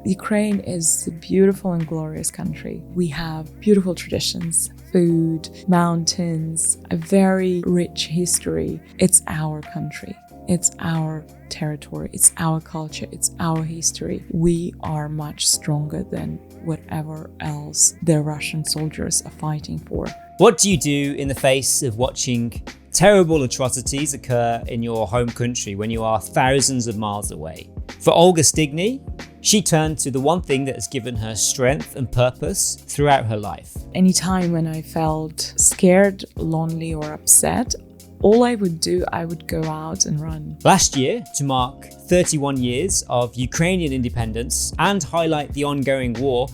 Ukraine is a beautiful and glorious country. We have beautiful traditions, food, mountains, a very rich history. It's our country. It's our territory. It's our culture. It's our history. We are much stronger than whatever else the Russian soldiers are fighting for. What do you do in the face of watching terrible atrocities occur in your home country when you are thousands of miles away? For Olga Stignii, she turned to the one thing that has given her strength and purpose throughout her life. Anytime when I felt scared, lonely, or upset, all I would do, I would go out and run. Last year, to mark 31 years of Ukrainian independence and highlight the ongoing war,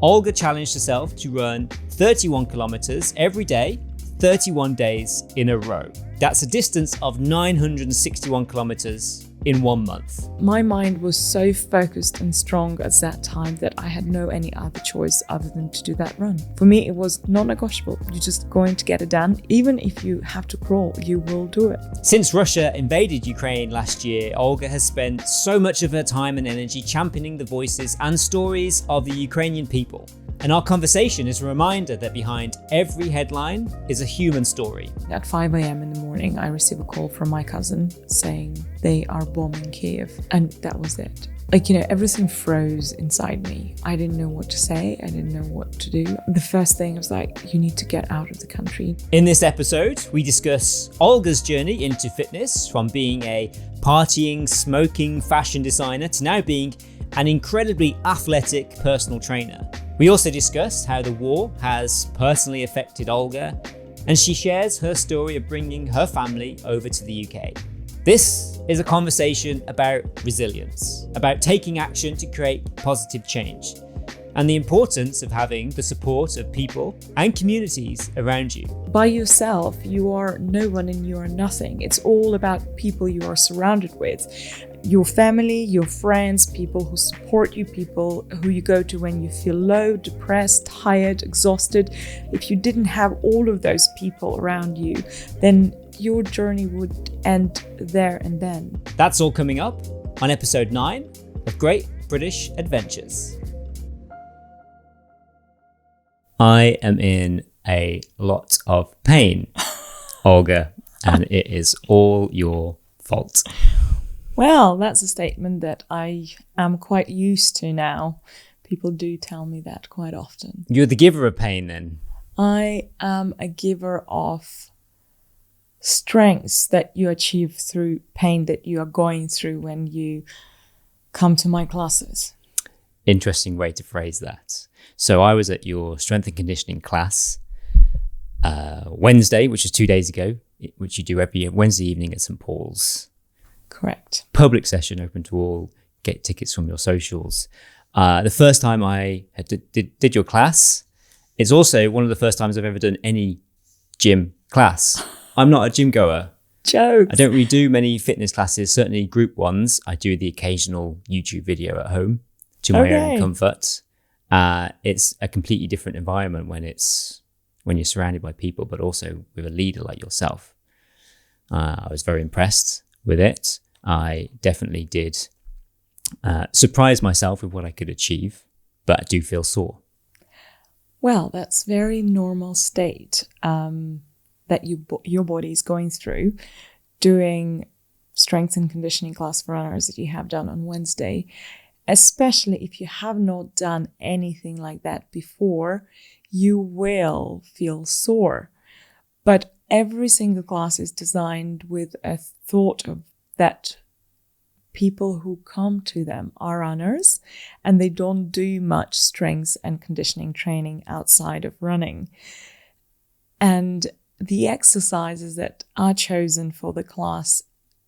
Olga challenged herself to run 31 kilometers every day, 31 days in a row. That's a distance of 961 kilometers in 1 month. My mind was so focused and strong at that time that I had no any other choice other than to do that run. For me, it was non-negotiable. You're just going to get it done. Even if you have to crawl, you will do it. Since Russia invaded Ukraine last year, Olga has spent so much of her time and energy championing the voices and stories of the Ukrainian people. And our conversation is a reminder that behind every headline is a human story. At 5 a.m. in the morning, I received a call from my cousin saying they are bombing Kiev. And that was it. Everything froze inside me. I didn't know what to say. I didn't know what to do. The first thing was you need to get out of the country. In this episode, we discuss Olga's journey into fitness, from being a partying, smoking fashion designer to now being an incredibly athletic personal trainer. We also discuss how the war has personally affected Olga, and she shares her story of bringing her family over to the UK. This is a conversation about resilience, about taking action to create positive change, and the importance of having the support of people and communities around you. By yourself, you are no one and you are nothing. It's all about people you are surrounded with. Your family, your friends, people who support you, people who you go to when you feel low, depressed, tired, exhausted. If you didn't have all of those people around you, then your journey would end there and then. That's all coming up on episode 9 of Great British Adventures. I am in a lot of pain, Olga, and it is all your fault. Well, that's a statement that I am quite used to now. People do tell me that quite often. You're the giver of pain then? I am a giver of strengths that you achieve through pain that you are going through when you come to my classes. Interesting way to phrase that. So I was at your strength and conditioning class Wednesday, which was 2 days ago, which you do every Wednesday evening at St. Paul's. Correct. Public session, open to all. Get tickets from your socials. The first time I did your class, it's also one of the first times I've ever done any gym class. I'm not a gym goer. Jokes. I don't really do many fitness classes, certainly group ones. I do the occasional YouTube video at home to my own comfort. It's a completely different environment when you're surrounded by people, but also with a leader like yourself. I was very impressed with it. I definitely did surprise myself with what I could achieve, but I do feel sore. Well, that's very normal state that your body is going through. Doing strength and conditioning class for runners that you have done on Wednesday, especially if you have not done anything like that before, you will feel sore. But every single class is designed with a thought of that people who come to them are runners and they don't do much strength and conditioning training outside of running. And the exercises that are chosen for the class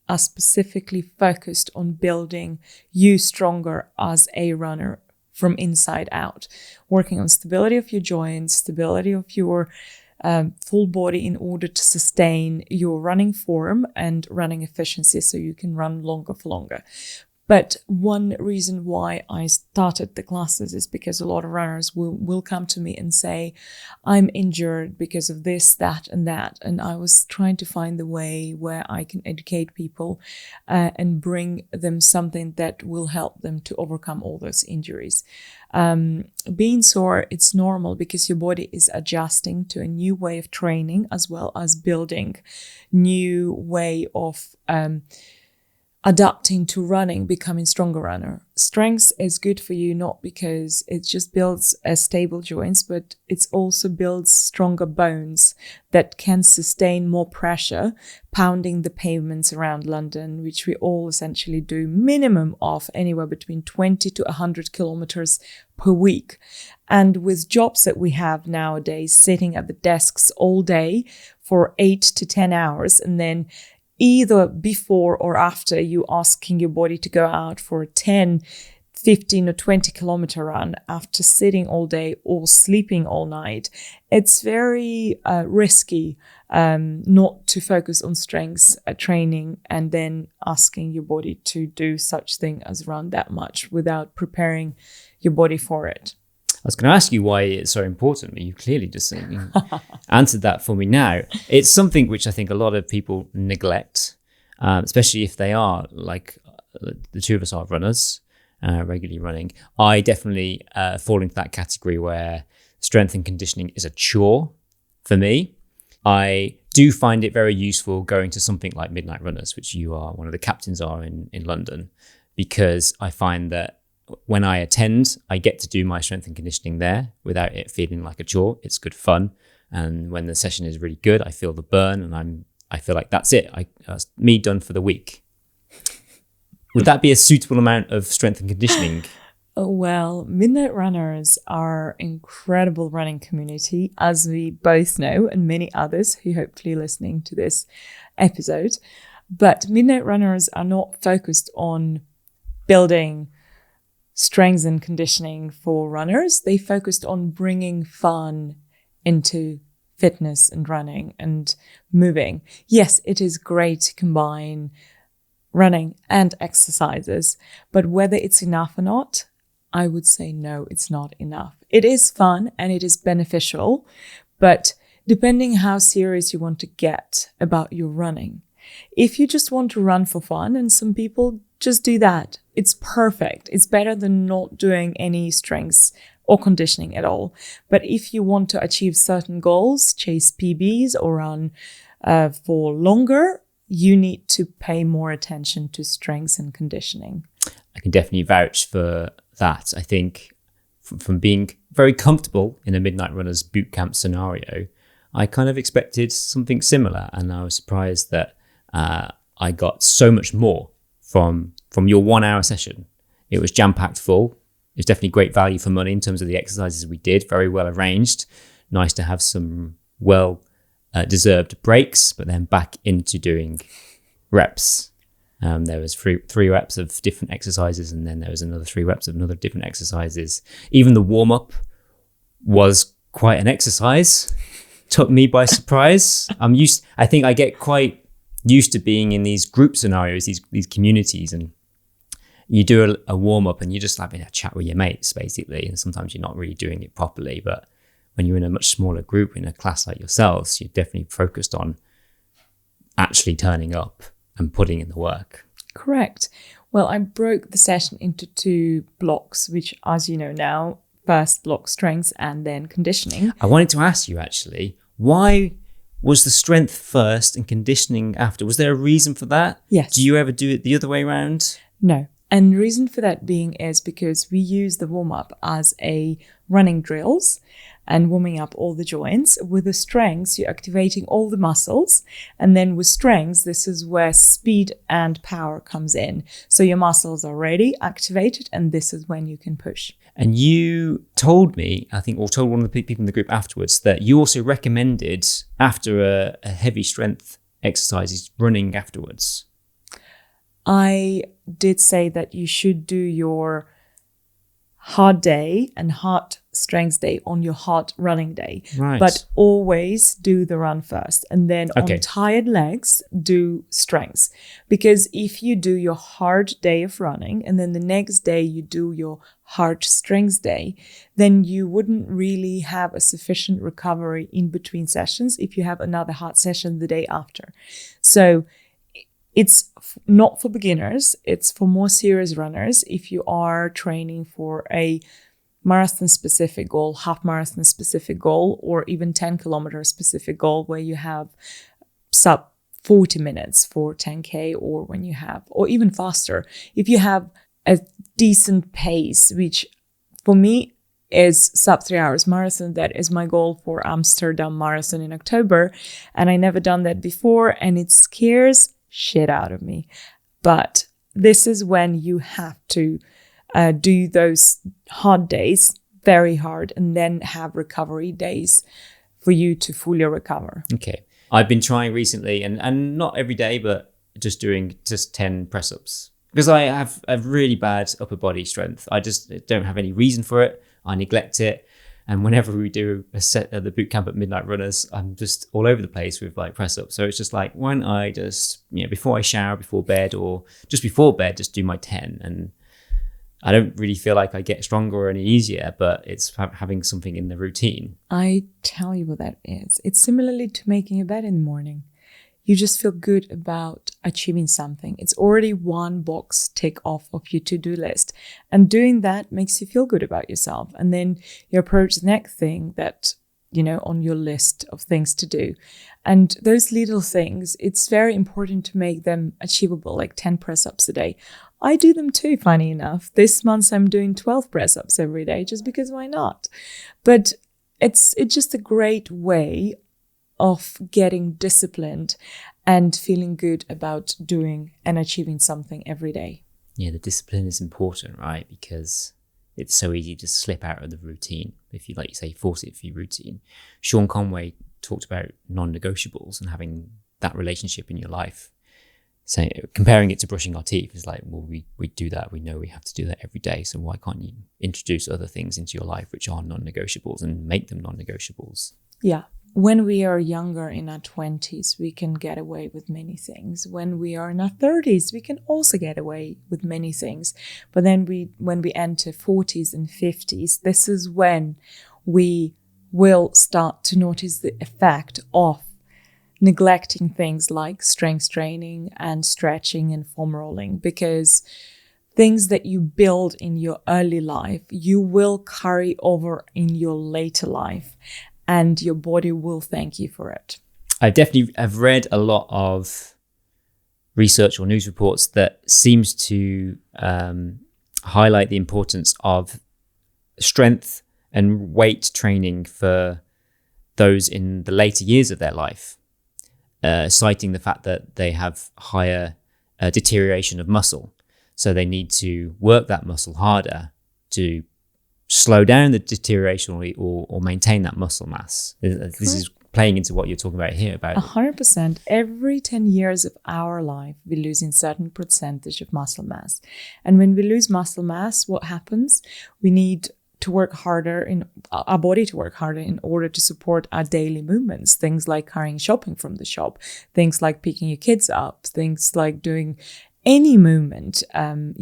are specifically focused on building you stronger as a runner from inside out, working on stability of your joints, stability of your full body in order to sustain your running form and running efficiency so you can run longer for longer. But one reason why I started the classes is because a lot of runners will come to me and say, I'm injured because of this, that, and that. And I was trying to find the way where I can educate people and bring them something that will help them to overcome all those injuries. Being sore, it's normal because your body is adjusting to a new way of training, as well as building new way of adapting to running, becoming stronger runner. Strength is good for you, not because it just builds stable joints, but it also builds stronger bones that can sustain more pressure, pounding the pavements around London, which we all essentially do minimum of anywhere between 20 to 100 kilometers per week. And with jobs that we have nowadays, sitting at the desks all day for 8 to 10 hours, and then either before or after you asking your body to go out for a 10, 15 or 20 kilometer run after sitting all day or sleeping all night, it's very risky not to focus on strength training and then asking your body to do such thing as run that much without preparing your body for it. I was going to ask you why it's so important, but you clearly just answered that for me now. It's something which I think a lot of people neglect, especially if they are, like the two of us are runners, regularly running. I definitely fall into that category where strength and conditioning is a chore for me. I do find it very useful going to something like Midnight Runners, which you are, one of the captains are in London, because I find that when I attend, I get to do my strength and conditioning there without it feeling like a chore. It's good fun. And when the session is really good, I feel the burn and I feel like that's it. That's me done for the week. Would that be a suitable amount of strength and conditioning? Well, Midnight Runners are incredible running community, as we both know, and many others who hopefully listening to this episode. But Midnight Runners are not focused on building strength and conditioning for runners. They focused on bringing fun into fitness and running and moving. Yes, it is great to combine running and exercises, but whether it's enough or not, I would say no, it's not enough. It is fun and it is beneficial, but depending how serious you want to get about your running. If you just want to run for fun, and some people just do that, it's perfect. It's better than not doing any strengths or conditioning at all. But if you want to achieve certain goals, chase PBs or run for longer, you need to pay more attention to strengths and conditioning. I can definitely vouch for that. I think from being very comfortable in a Midnight Runners boot camp scenario, I kind of expected something similar, and I was surprised that I got so much more from your 1 hour session. It was jam-packed full. It was definitely great value for money in terms of the exercises we did, very well arranged. Nice to have some deserved breaks, but then back into doing reps. There was three reps of different exercises, and then there was another 3 reps of another different exercises. Even the warm-up was quite an exercise. Took me by surprise. I think I get quite used to being in these group scenarios, these communities, and you do a warm-up and you're just having a chat with your mates, basically, and sometimes you're not really doing it properly. But when you're in a much smaller group, in a class like yourselves, you're definitely focused on actually turning up and putting in the work. Correct. Well, I broke the session into 2 blocks, which, as you know now, first block strength and then conditioning. I wanted to ask you, actually, why was the strength first and conditioning after? Was there a reason for that? Yes. Do you ever do it the other way around? No. And the reason for that being is because we use the warm-up as a running drills and warming up all the joints. With the strengths, you're activating all the muscles. And then with strengths, this is where speed and power comes in. So your muscles are already activated, and this is when you can push. And you told me, I think, or told one of the people in the group afterwards, that you also recommended, after a heavy strength exercise, running afterwards. I did say that you should do your hard day and hard strength day on your hard running day. Right. But always do the run first. And then Okay. on tired legs, do strengths. Because if you do your hard day of running and then the next day you do your hard strength day, then you wouldn't really have a sufficient recovery in between sessions if you have another hard session the day after. So it's not for beginners. It's for more serious runners. If you are training for a marathon specific goal, half marathon specific goal, or even 10 kilometer specific goal where you have sub 40 minutes for 10K, or when you have, or even faster, if you have a decent pace, which for me is sub 3 hours marathon. That is my goal for Amsterdam Marathon in October. And I never done that before, and it scares shit out of me. But this is when you have to do those hard days very hard and then have recovery days for you to fully recover. Okay. I've been trying recently, and not every day, but just doing just 10 press-ups. Because I have a really bad upper body strength. I just don't have any reason for it. I neglect it. And whenever we do a set at the boot camp at Midnight Runners, I'm just all over the place with like press-ups. So it's just like, why don't I just, before I shower, before bed, or just before bed, just do my 10. And I don't really feel like I get stronger or any easier, but it's having something in the routine. I tell you what that is. It's similarly to making a bed in the morning. You just feel good about achieving something. It's already one box tick off of your to-do list. And doing that makes you feel good about yourself. And then you approach the next thing that, on your list of things to do. And those little things, it's very important to make them achievable, like 10 press-ups a day. I do them too, funny enough. This month I'm doing 12 press-ups every day, just because why not? But it's just a great way of getting disciplined and feeling good about doing and achieving something every day. Yeah, the discipline is important, right? Because it's so easy to slip out of the routine if you, like you say, force it for your routine. Sean Conway talked about non-negotiables and having that relationship in your life. So comparing it to brushing our teeth is like, well, we do that. We know we have to do that every day. So why can't you introduce other things into your life which are non-negotiables and make them non-negotiables? Yeah. When we are younger in our 20s, we can get away with many things. When we are in our 30s, we can also get away with many things. But then when we enter 40s and 50s, this is when we will start to notice the effect of neglecting things like strength training and stretching and foam rolling, because things that you build in your early life, you will carry over in your later life. And your body will thank you for it. I've read a lot of research or news reports that seems to highlight the importance of strength and weight training for those in the later years of their life, citing the fact that they have higher deterioration of muscle. So they need to work that muscle harder to slow down the deterioration or maintain that muscle mass. This is playing into what you're talking about here. About 100%. Every 10 years of our life, we lose a certain percentage of muscle mass. And when we lose muscle mass, what happens? We need to work harder, in our body to work harder in order to support our daily movements. Things like carrying shopping from the shop, things like picking your kids up, things like doing any movement, and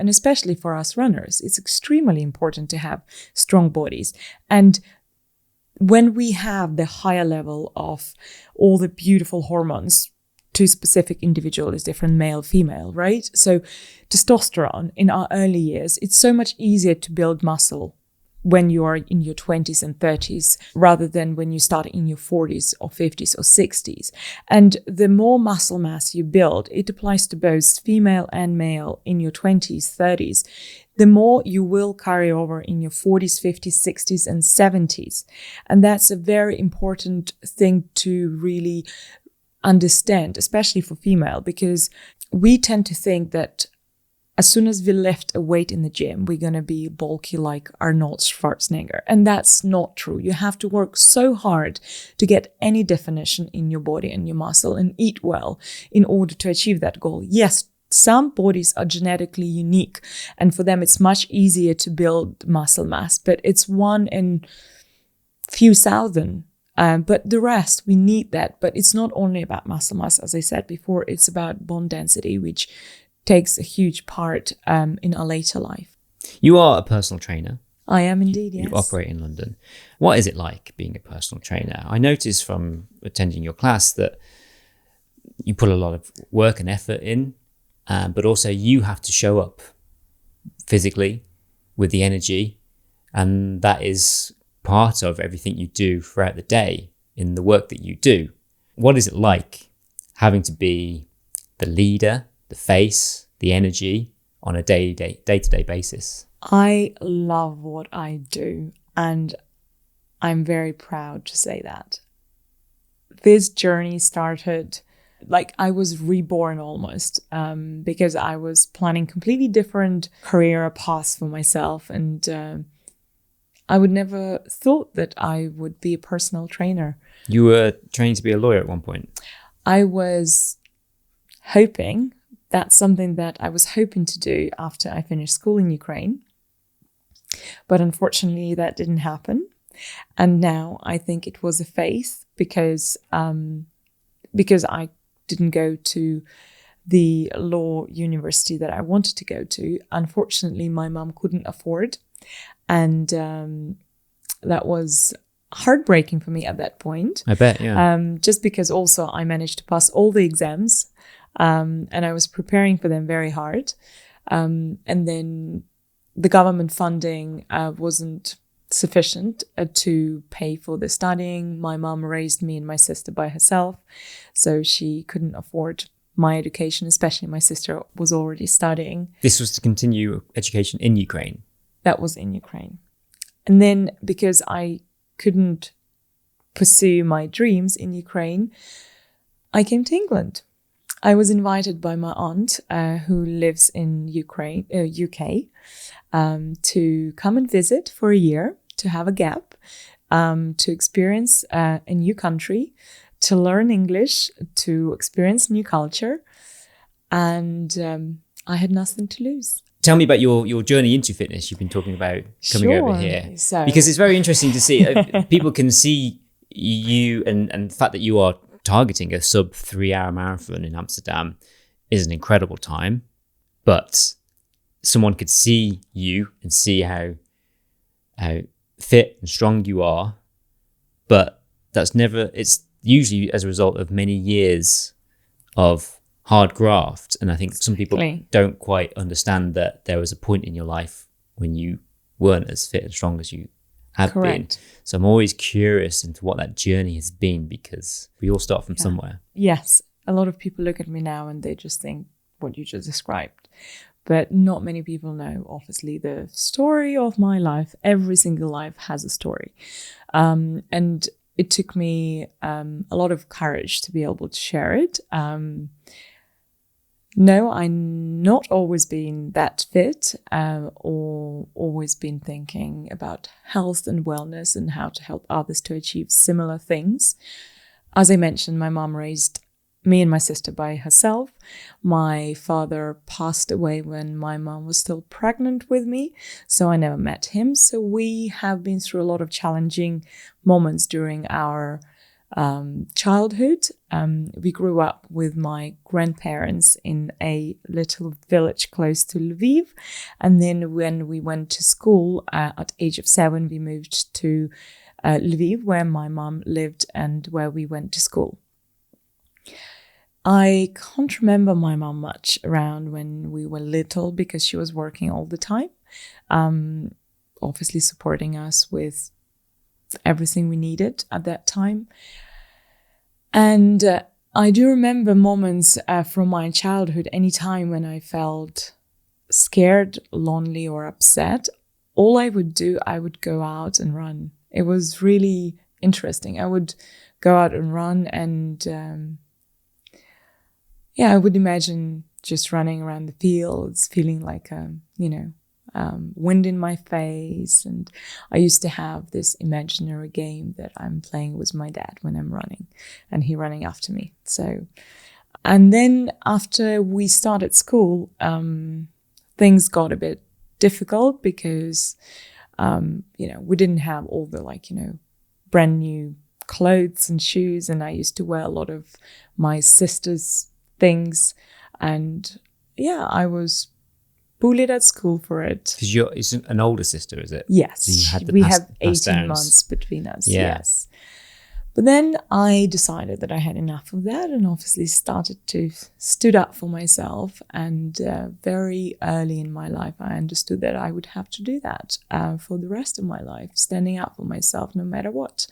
especially for us runners, it's extremely important to have strong bodies. And when we have the higher level of all the beautiful hormones to specific individuals, different male, female, right? So testosterone in our early years, it's so much easier to build muscle when you are in your 20s and 30s rather than when you start in your 40s or 50s or 60s. And the more muscle mass you build, it applies to both female and male in your 20s, 30s, the more you will carry over in your 40s, 50s, 60s, and 70s. And that's a very important thing to really understand, especially for female, because we tend to think that as soon as we lift a weight in the gym, we're going to be bulky like Arnold Schwarzenegger. And that's not true. You have to work so hard to get any definition in your body and your muscle and eat well in order to achieve that goal. Yes, some bodies are genetically unique, and for them it's much easier to build muscle mass, but it's one in few thousand. But the rest, we need that. But it's not only about muscle mass, as I said before, it's about bone density, which takes a huge part in our later life. You are a personal trainer. I am indeed, yes. You operate in London. What is it like being a personal trainer? I noticed from attending your class that you put a lot of work and effort in, but also you have to show up physically with the energy, and that is part of everything you do throughout the day in the work that you do. What is it like having to be the leader, the face, the energy on a day-to-day basis? I love what I do, and I'm very proud to say that. This journey started like I was reborn almost, because I was planning completely different career paths for myself, and I would never thought that I would be a personal trainer. You were training to be a lawyer at one point. I was hoping, that's something that I was hoping to do after I finished school in Ukraine. But unfortunately, that didn't happen. And now I think it was a phase because I didn't go to the law university that I wanted to go to. Unfortunately, my mom couldn't afford. And that was heartbreaking for me at that point. I bet, yeah. Just because also I managed to pass all the exams, and I was preparing for them very hard. And then the government funding wasn't sufficient to pay for the studying. My mom raised me and my sister by herself, so she couldn't afford my education, especially my sister was already studying. This was to continue education in Ukraine? That was in Ukraine. And then because I couldn't pursue my dreams in Ukraine, I came to England. I was invited by my aunt, who lives in UK, to come and visit for a year, to have a gap, to experience a new country, to learn English, to experience new culture. And I had nothing to lose. Tell me about your journey into fitness. You've been talking about coming over here. Because it's very interesting to see. People can see you, and the fact that you are targeting a sub 3-hour marathon in Amsterdam is an incredible time. But someone could see you and see how fit and strong you are. But it's usually as a result of many years of hard graft. And I think some people don't quite understand that there was a point in your life when you weren't as fit and strong as you had been. So I'm always curious into what that journey has been, because we all start from somewhere. Yes. A lot of people look at me now and they just think what you just described. But not many people know, obviously, the story of my life. Every single life has a story. And it took me a lot of courage to be able to share it. No, I'm not always been that fit, or always been thinking about health and wellness and how to help others to achieve similar things. As I mentioned, my mom raised me and my sister by herself. My father passed away when my mom was still pregnant with me, so I never met him. So we have been through a lot of challenging moments during our childhood. We grew up with my grandparents in a little village close to Lviv, and then when we went to school at age of 7, we moved to Lviv, where my mom lived and where we went to school. I can't remember my mom much around when we were little because she was working all the time, obviously supporting us with everything we needed at that time. And I do remember moments from my childhood, any time when I felt scared, lonely, or upset, all I would do, I would go out and run. It was really interesting. I would go out and run, and I would imagine just running around the fields, feeling like wind in my face. And I used to have this imaginary game that I'm playing with my dad when I'm running, and he running after me. So And then after we started school, things got a bit difficult because, we didn't have all the brand new clothes and shoes. And I used to wear a lot of my sister's things. And yeah, I was bullied at school for it. Because it's an older sister, is it? Yes. So you had we have pass 18 downs. months between us. Yeah. Yes. But then I decided that I had enough of that and obviously stood up for myself. And very early in my life, I understood that I would have to do that for the rest of my life, standing up for myself no matter what.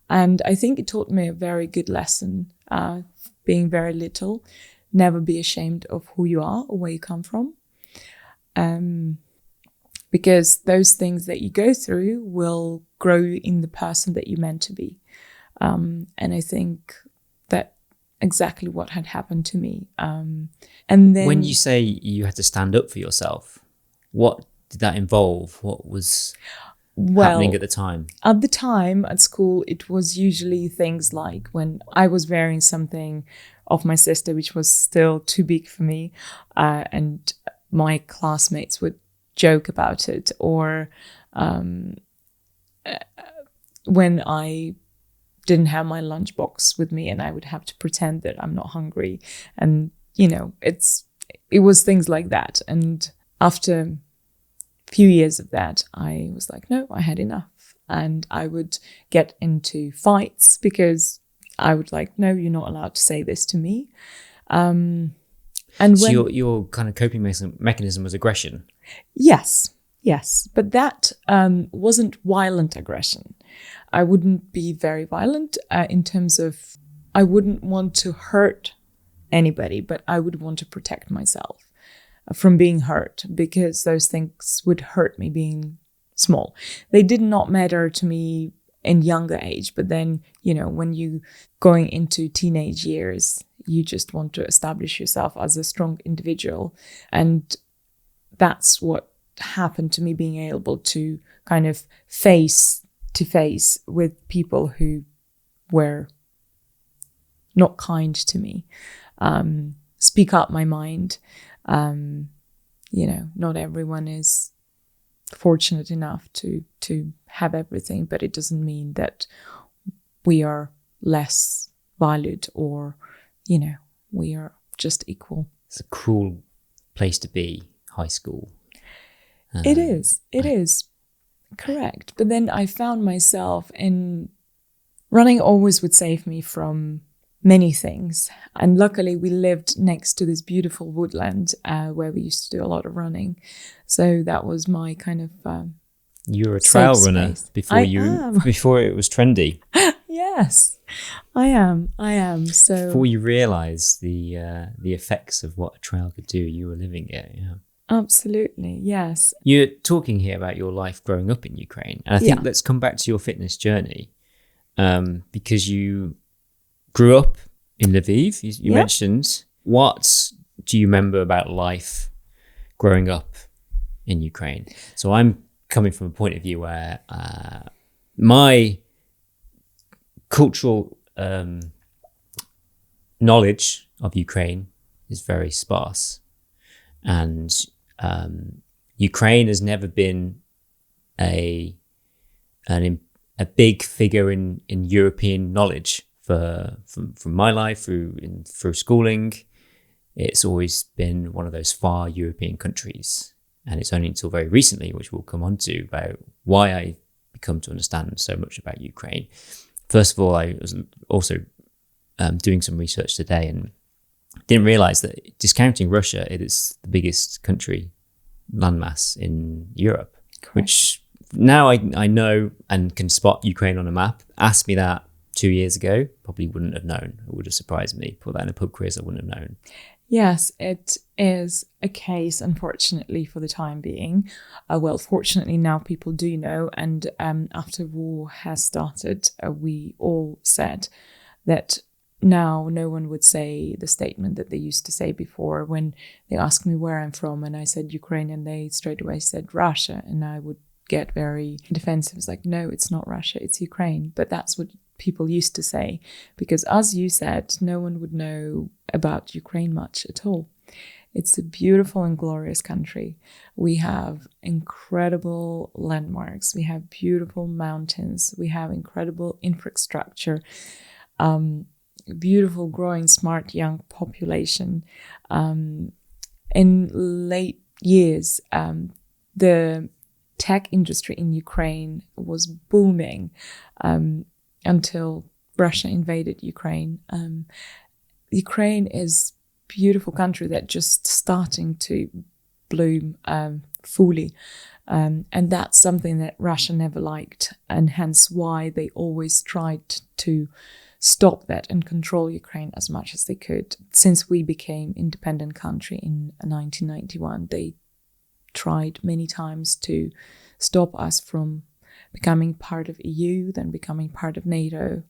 And I think it taught me a very good lesson, being very little. Never be ashamed of who you are or where you come from. Because those things that you go through will grow in the person that you're meant to be. And I think that exactly what had happened to me. And then when you say you had to stand up for yourself, what did that involve? What was happening at the time? At the time at school, it was usually things like when I was wearing something of my sister, which was still too big for me, and my classmates would joke about it, or when I didn't have my lunchbox with me and I would have to pretend that I'm not hungry. And, it was things like that. And after a few years of that, I was like, no, I had enough. And I would get into fights because I would like, no, you're not allowed to say this to me. And so your kind of coping mechanism was aggression? Yes. But that wasn't violent aggression. I wouldn't be very violent in terms of I wouldn't want to hurt anybody, but I would want to protect myself from being hurt because those things would hurt me being small. They did not matter to me in younger age, but then, when you going into teenage years, you just want to establish yourself as a strong individual. And that's what happened to me, being able to kind of face to face with people who were not kind to me, speak up my mind. Not everyone is fortunate enough to have everything, but it doesn't mean that we are less valued or, we are just equal. It's a cruel place to be, high school. It is. Correct. But then I found myself in running always would save me from many things. And luckily we lived next to this beautiful woodland where we used to do a lot of running. So that was my kind of you were a trail runner before it was trendy. Yes, I am. So before you realised the effects of what a trail could do, you were living it. Yeah. Absolutely, yes. You're talking here about your life growing up in Ukraine. And I think let's come back to your fitness journey because you grew up in Lviv. You mentioned. What do you remember about life growing up in Ukraine? So I'm coming from a point of view where my cultural knowledge of Ukraine is very sparse. And Ukraine has never been a big figure in European knowledge from my life through schooling. It's always been one of those far European countries, and it's only until very recently, which we'll come on to, about why I come to understand so much about Ukraine. First of all, I was also doing some research today and didn't realize that, discounting Russia, it is the biggest country landmass in Europe. Correct. Which now I know and can spot Ukraine on a map. Ask me that 2 years ago, probably wouldn't have known. It would have surprised me. Put that in a pub quiz, I wouldn't have known. Yes, it is a case, unfortunately, for the time being. Fortunately, now people do know. And after war has started, we all said that now no one would say the statement that they used to say before when they asked me where I'm from. And I said Ukraine, and they straight away said Russia. And I would get very defensive. It's like, no, it's not Russia, it's Ukraine. But that's what people used to say, because as you said, no one would know about Ukraine much at all. It's a beautiful and glorious country. We have incredible landmarks. We have beautiful mountains. We have incredible infrastructure, beautiful, growing, smart, young population. In late years, the tech industry in Ukraine was booming until Russia invaded Ukraine. Ukraine is a beautiful country that just starting to bloom fully. And that's something that Russia never liked, and hence why they always tried to stop that and control Ukraine as much as they could. Since we became independent country in 1991, they tried many times to stop us from becoming part of EU, then becoming part of NATO,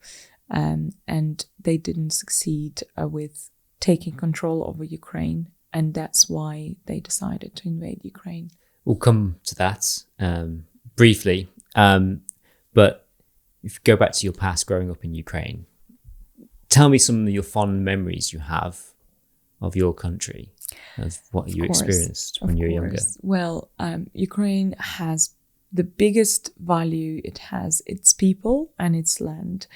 and they didn't succeed with taking control over Ukraine, and that's why they decided to invade Ukraine. We'll come to that briefly, but if you go back to your past growing up in Ukraine, tell me some of your fond memories you have of your country, of what you experienced when you were younger. Well, Ukraine has the biggest value. It has its people and its land,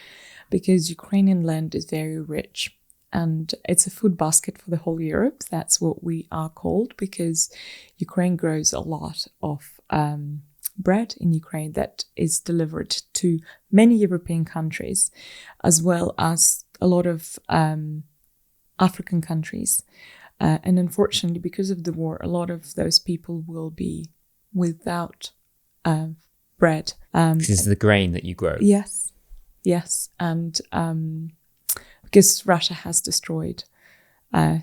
because Ukrainian land is very rich. And it's a food basket for the whole Europe. That's what we are called, because Ukraine grows a lot of bread in Ukraine that is delivered to many European countries, as well as a lot of African countries. And unfortunately, because of the war, a lot of those people will be without bread. This is the grain that you grow. Yes. And because Russia has destroyed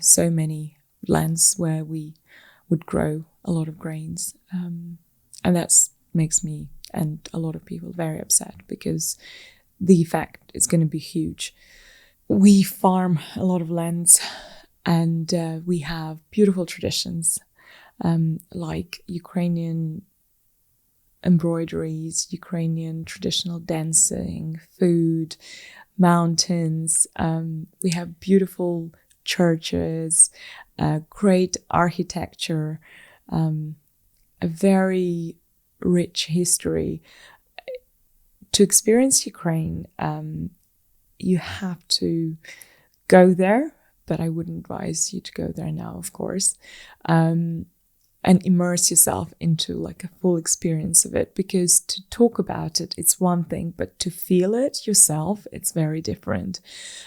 so many lands where we would grow a lot of grains. And that makes me and a lot of people very upset, because the effect is going to be huge. We farm a lot of lands, and we have beautiful traditions like Ukrainian embroideries, Ukrainian traditional dancing, food, mountains. We have beautiful churches, great architecture, a very rich history. To experience Ukraine, you have to go there, but I wouldn't advise you to go there now, of course, and immerse yourself into like a full experience of it, because to talk about it, it's one thing, but to feel it yourself, it's very different.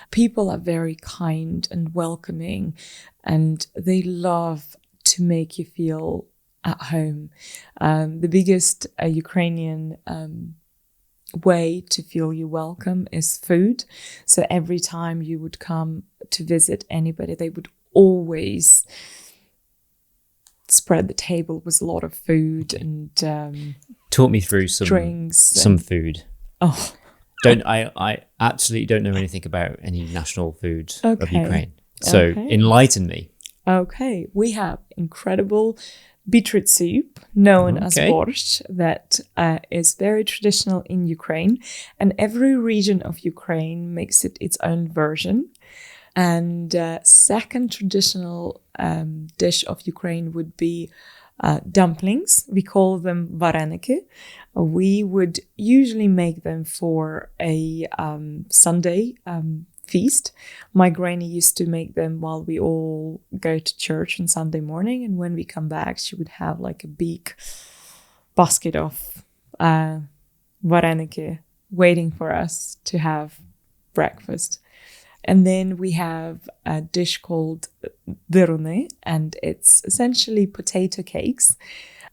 People are very kind and welcoming, and they love to make you feel at home. The biggest Ukrainian way to feel you welcome is food. So every time you would come to visit anybody, they would always spread the table with a lot of food and talk me through some drinks, some food. Oh, I absolutely don't know anything about any national food of Ukraine, so enlighten me. Okay, we have incredible beetroot soup known as borscht that is very traditional in Ukraine, and every region of Ukraine makes it its own version. And second traditional dish of Ukraine would be dumplings. We call them vareniki. We would usually make them for a Sunday feast. My granny used to make them while we all go to church on Sunday morning, and when we come back, she would have like a big basket of vareniki waiting for us to have breakfast. And then we have a dish called diruni, and it's essentially potato cakes.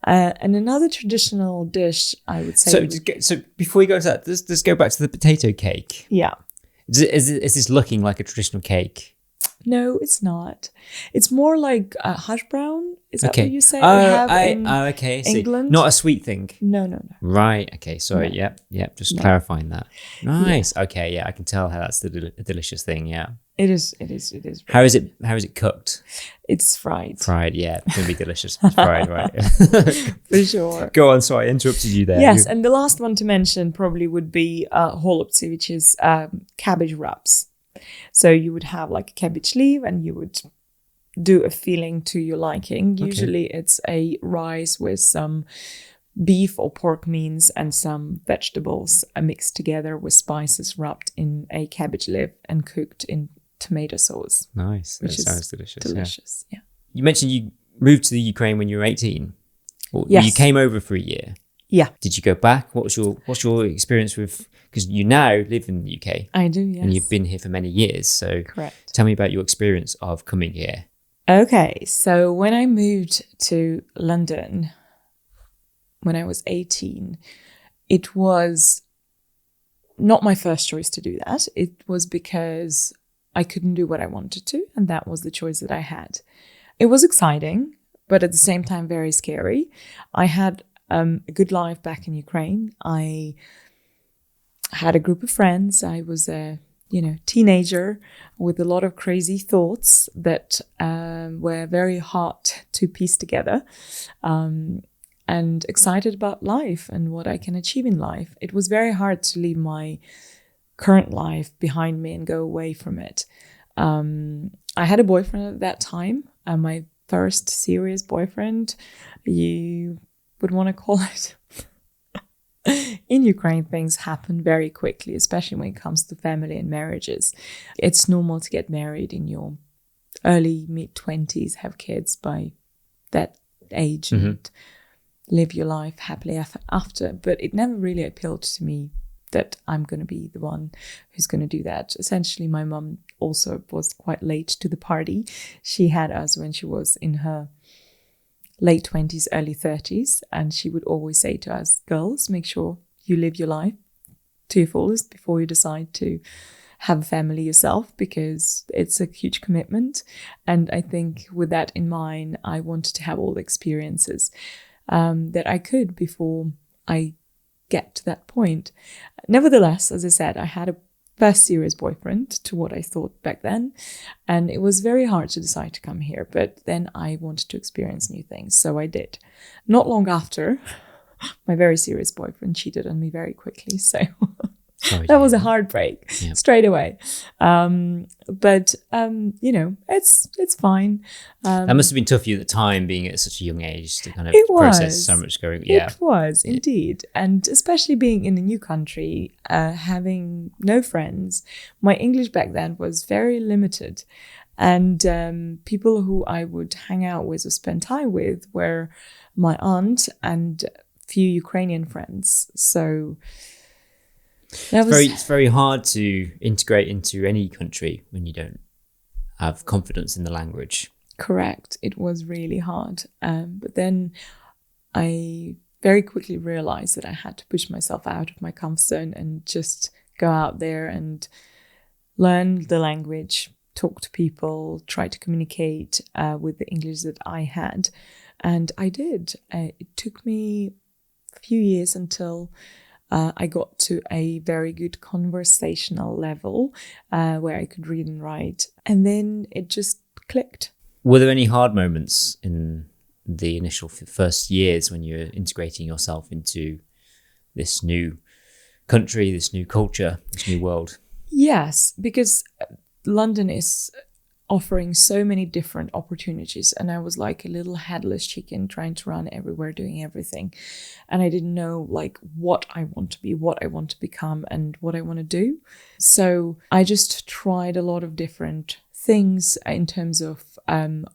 And another traditional dish, I would say. So before we go to that, let's go back to the potato cake. Yeah. Is this looking like a traditional cake? No, it's not. It's more like hash brown. Is that what you say? Okay. England? Not a sweet thing. No. Right. Okay. Sorry. No. Yep. Just clarifying that. Nice. Yeah. Okay. Yeah, I can tell how that's a delicious thing. Yeah. It is. It is. It is. How is it? How is it cooked? It's fried. Fried, yeah, it's gonna be delicious. It's fried, right? For sure. Go on. Sorry, I interrupted you there. Yes, and the last one to mention probably would be holubci, which is cabbage wraps. So you would have like a cabbage leaf, and you would do a filling to your liking. Okay. Usually, it's a rice with some beef or pork meats and some vegetables mixed together with spices, wrapped in a cabbage leaf and cooked in tomato sauce. Nice. That Which is sounds delicious. Delicious, yeah. You mentioned you moved to the Ukraine when you were 18. Or Yes. you came over for a year. Yeah, Did you go back? What's your experience with? Because you now live in the UK I do, yes. and you've been here for many years. So Correct. tell me about your experience of coming here. Okay, so when I moved to London when I was 18, it was not my first choice to do that. It was because I couldn't do what I wanted to, and that was the choice that I had. It was exciting, but at the same time very scary. I had a good life back in Ukraine. I had a group of friends. I was a teenager with a lot of crazy thoughts that were very hard to piece together, and excited about life and what I can achieve in life. It was very hard to leave my current life behind me and go away from it. I had a boyfriend at that time, my first serious boyfriend, you would want to call it. In Ukraine, things happen very quickly, especially when it comes to family and marriages. It's normal to get married in your early, mid-20s, have kids by that age, and live your life happily after. But it never really appealed to me that I'm going to be the one who's going to do that. Essentially, my mum also was quite late to the party. She had us when she was in her late 20s, early 30s. And she would always say to us, girls, make sure you live your life to your fullest before you decide to have a family yourself, because it's a huge commitment. And I think with that in mind, I wanted to have all the experiences that I could before I get to that point. Nevertheless, as I said, I had a first serious boyfriend to what I thought back then, and it was very hard to decide to come here, but then I wanted to experience new things, so I did. Not long after, my very serious boyfriend cheated on me very quickly, so that was a heartbreak straight away. But it's fine. That must have been tough for you at the time, being at such a young age, to kind of It process was. so much going. Yeah, It was indeed, and especially being in a new country, having no friends. My English back then was very limited, and people who I would hang out with or spend time with were my aunt and few Ukrainian friends. So it's very hard to integrate into any country when you don't have confidence in the language. Correct. It was really hard. But then I very quickly realized that I had to push myself out of my comfort zone and just go out there and learn the language, talk to people, try to communicate with the English that I had. And I did. It took me a few years until I got to a very good conversational level where I could read and write. And then it just clicked. Were there any hard moments in the initial first years when you're integrating yourself into this new country, this new culture, this new world? Yes, because London is offering so many different opportunities, and I was like a little headless chicken trying to run everywhere, doing everything, and I didn't know like what I want to be, what I want to become, and what I want to do. So I just tried a lot of different things in terms of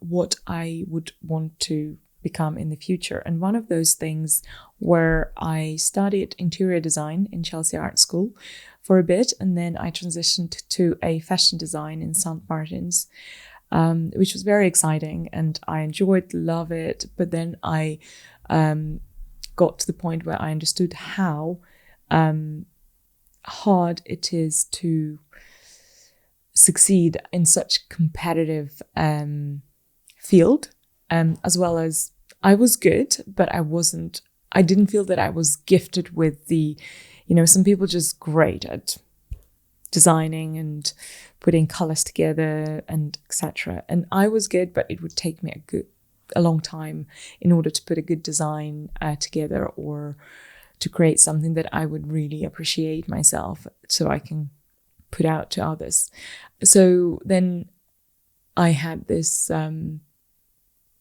what I would want to become in the future. And one of those things where I studied interior design in Chelsea Art School for a bit, and then I transitioned to a fashion design in St. Martin's, which was very exciting, and I enjoyed, love it. But then I got to the point where I understood how hard it is to succeed in such competitive field, as well as I was good, but I didn't feel that I was gifted with the, some people just great at designing and putting colors together and etc. And I was good, but it would take me a long time in order to put a good design together, or to create something that I would really appreciate myself, so I can put out to others. So then I had this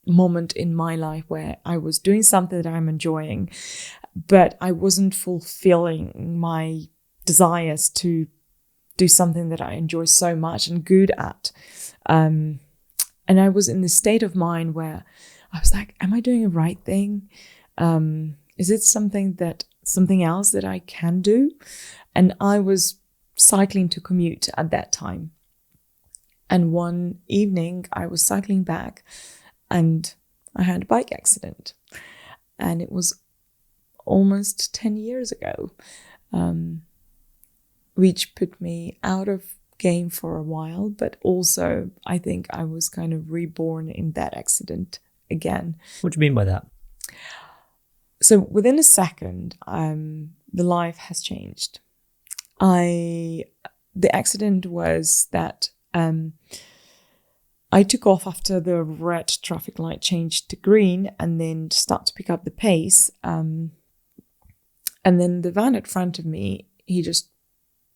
moment in my life where I was doing something that I'm enjoying, but I wasn't fulfilling my desires to do something that I enjoy so much and good at. And I was in this state of mind where I was like, am I doing the right thing? Is it something else that I can do? And I was cycling to commute at that time. And one evening I was cycling back and I had a bike accident. And it was almost 10 years ago, which put me out of game for a while. But also, I think I was kind of reborn in that accident again. What do you mean by that? So within a second, the life has changed. The accident was that I took off after the red traffic light changed to green, and then start to pick up the pace. And then the van in front of me, he just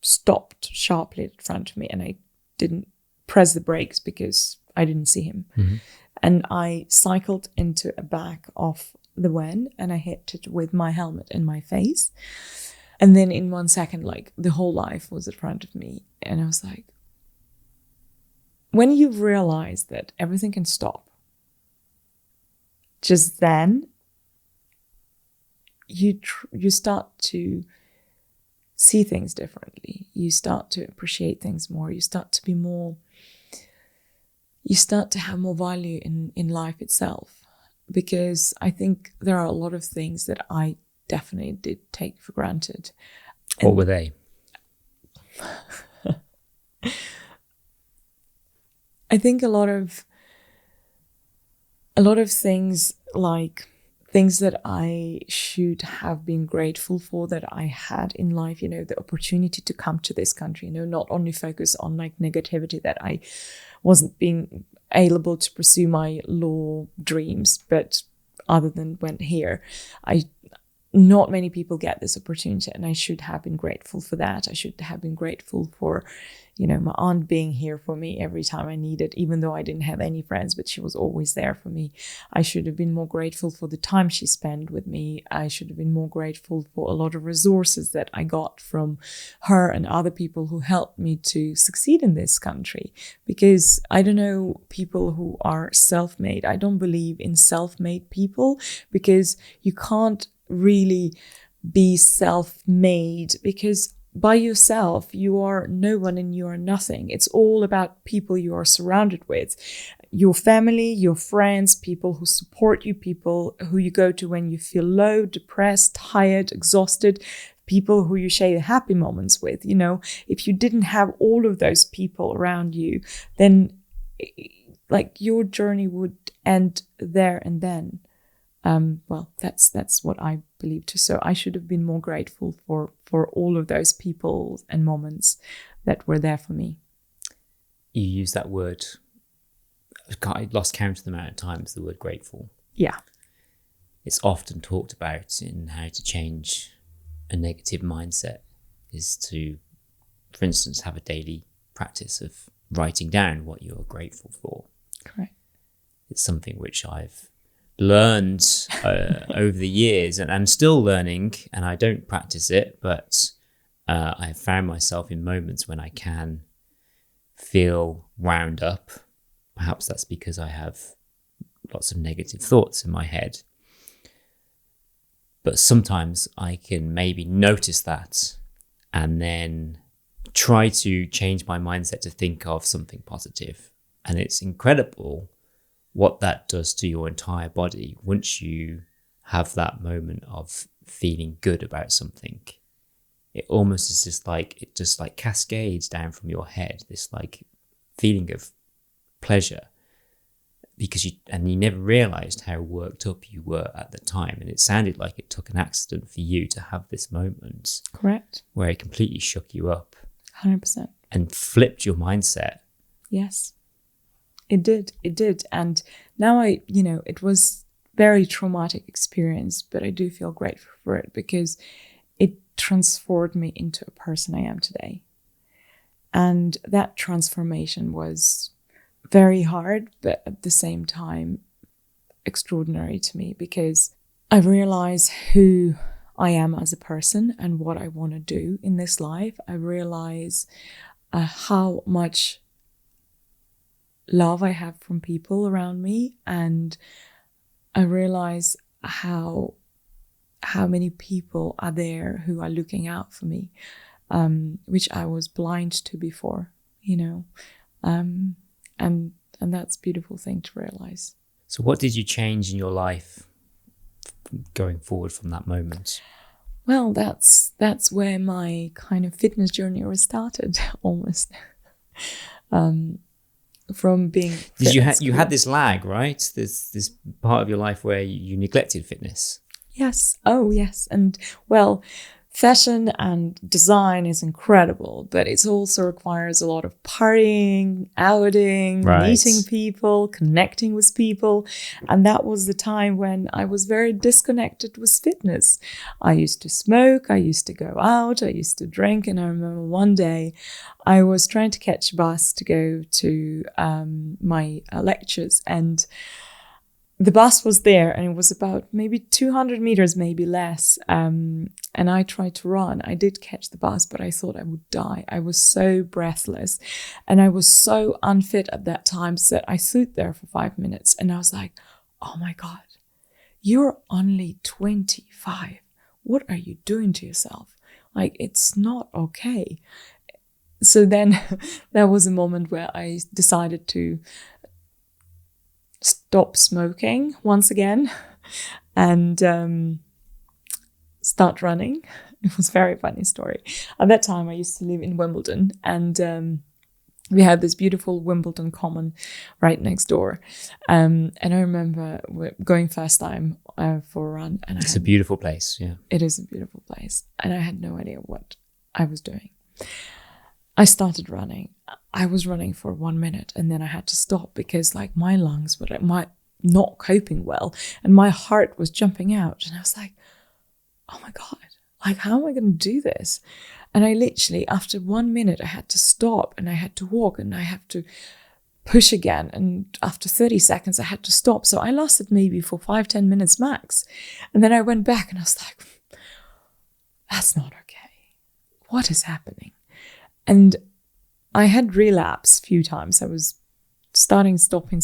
stopped sharply in front of me, and I didn't press the brakes because I didn't see him. Mm-hmm. And I cycled into a back of the van, and I hit it with my helmet in my face. And then in 1 second, like, the whole life was in front of me. And I was like, when you realize that everything can stop, just then you start to see things differently. You start to appreciate things more. You start to have more value in life itself. Because I think there are a lot of things that I definitely did take for granted. What were they? I think a lot of things, like things that I should have been grateful for that I had in life, the opportunity to come to this country, not only focus on like negativity, that I wasn't being able to pursue my law dreams, but other than went here, not many people get this opportunity, and I should have been grateful for that. I should have been grateful for, my aunt being here for me every time I needed, even though I didn't have any friends, but she was always there for me. I should have been more grateful for the time she spent with me. I should have been more grateful for a lot of resources that I got from her and other people who helped me to succeed in this country. Because I don't know people who are self-made. I don't believe in self-made people, because you can't really be self-made, because by yourself you are no one and you are nothing. It's all about people you are surrounded with, your family, your friends, people who support you, people who you go to when you feel low, depressed, tired, exhausted, people who you share the happy moments with. If you didn't have all of those people around you, then like your journey would end there and then. Well, that's what I believe too. So I should have been more grateful for all of those people and moments that were there for me. You use that word, I lost count of the amount of times the word grateful. Yeah. It's often talked about in how to change a negative mindset, is to, for instance, have a daily practice of writing down what you're grateful for. Correct. It's something which I've learned over the years, and I'm still learning, and I don't practice it, but I have found myself in moments when I can feel wound up. Perhaps that's because I have lots of negative thoughts in my head. But sometimes I can maybe notice that and then try to change my mindset to think of something positive. And it's incredible what that does to your entire body once you have that moment of feeling good about something. It almost is it just like cascades down from your head, this like feeling of pleasure, because you never realized how worked up you were at the time. And it sounded like it took an accident for you to have this moment. Correct. Where it completely shook you up. 100%. and flipped your mindset. Yes, it did. It did. And now it was very traumatic experience, but I do feel grateful for it because it transformed me into a person I am today. And that transformation was very hard, but at the same time, extraordinary to me because I realize who I am as a person and what I want to do in this life. I realize how much love I have from people around me, and I realize how many people are there who are looking out for me, which I was blind to before, and that's a beautiful thing to realize. So what did you change in your life going forward from that moment? Well, that's where my kind of fitness journey was started, almost. From being fit you had this lag, right? This part of your life where you neglected fitness. Yes. Oh, yes. And well, fashion and design is incredible, but it also requires a lot of partying, outing, Right. meeting people, connecting with people. And that was the time when I was very disconnected with fitness. I used to smoke, I used to go out, I used to drink. And I remember one day I was trying to catch a bus to go to my lectures, and the bus was there, and it was about maybe 200 meters, maybe less. And I tried to run. I did catch the bus, but I thought I would die. I was so breathless, and I was so unfit at that time, so that I stood there for 5 minutes, and I was like, oh my God, you're only 25. What are you doing to yourself? Like, it's not okay. So then there was a moment where I decided to stop smoking once again and start running. It was a very funny story. At that time, I used to live in Wimbledon, and we had this beautiful Wimbledon common right next door. And I remember going first time for a run. And it's a beautiful place, yeah. It is a beautiful place. And I had no idea what I was doing. I started running. I was running for 1 minute, and then I had to stop because my lungs were not coping well, and my heart was jumping out. And I was like, oh my God, how am I going to do this? And I literally, after 1 minute, I had to stop, and I had to walk, and I had to push again. And after 30 seconds, I had to stop. So I lasted maybe for 5-10 minutes max. And then I went back, and I was like, that's not okay. What is happening? And I had relapse a few times. I was stopping smoking.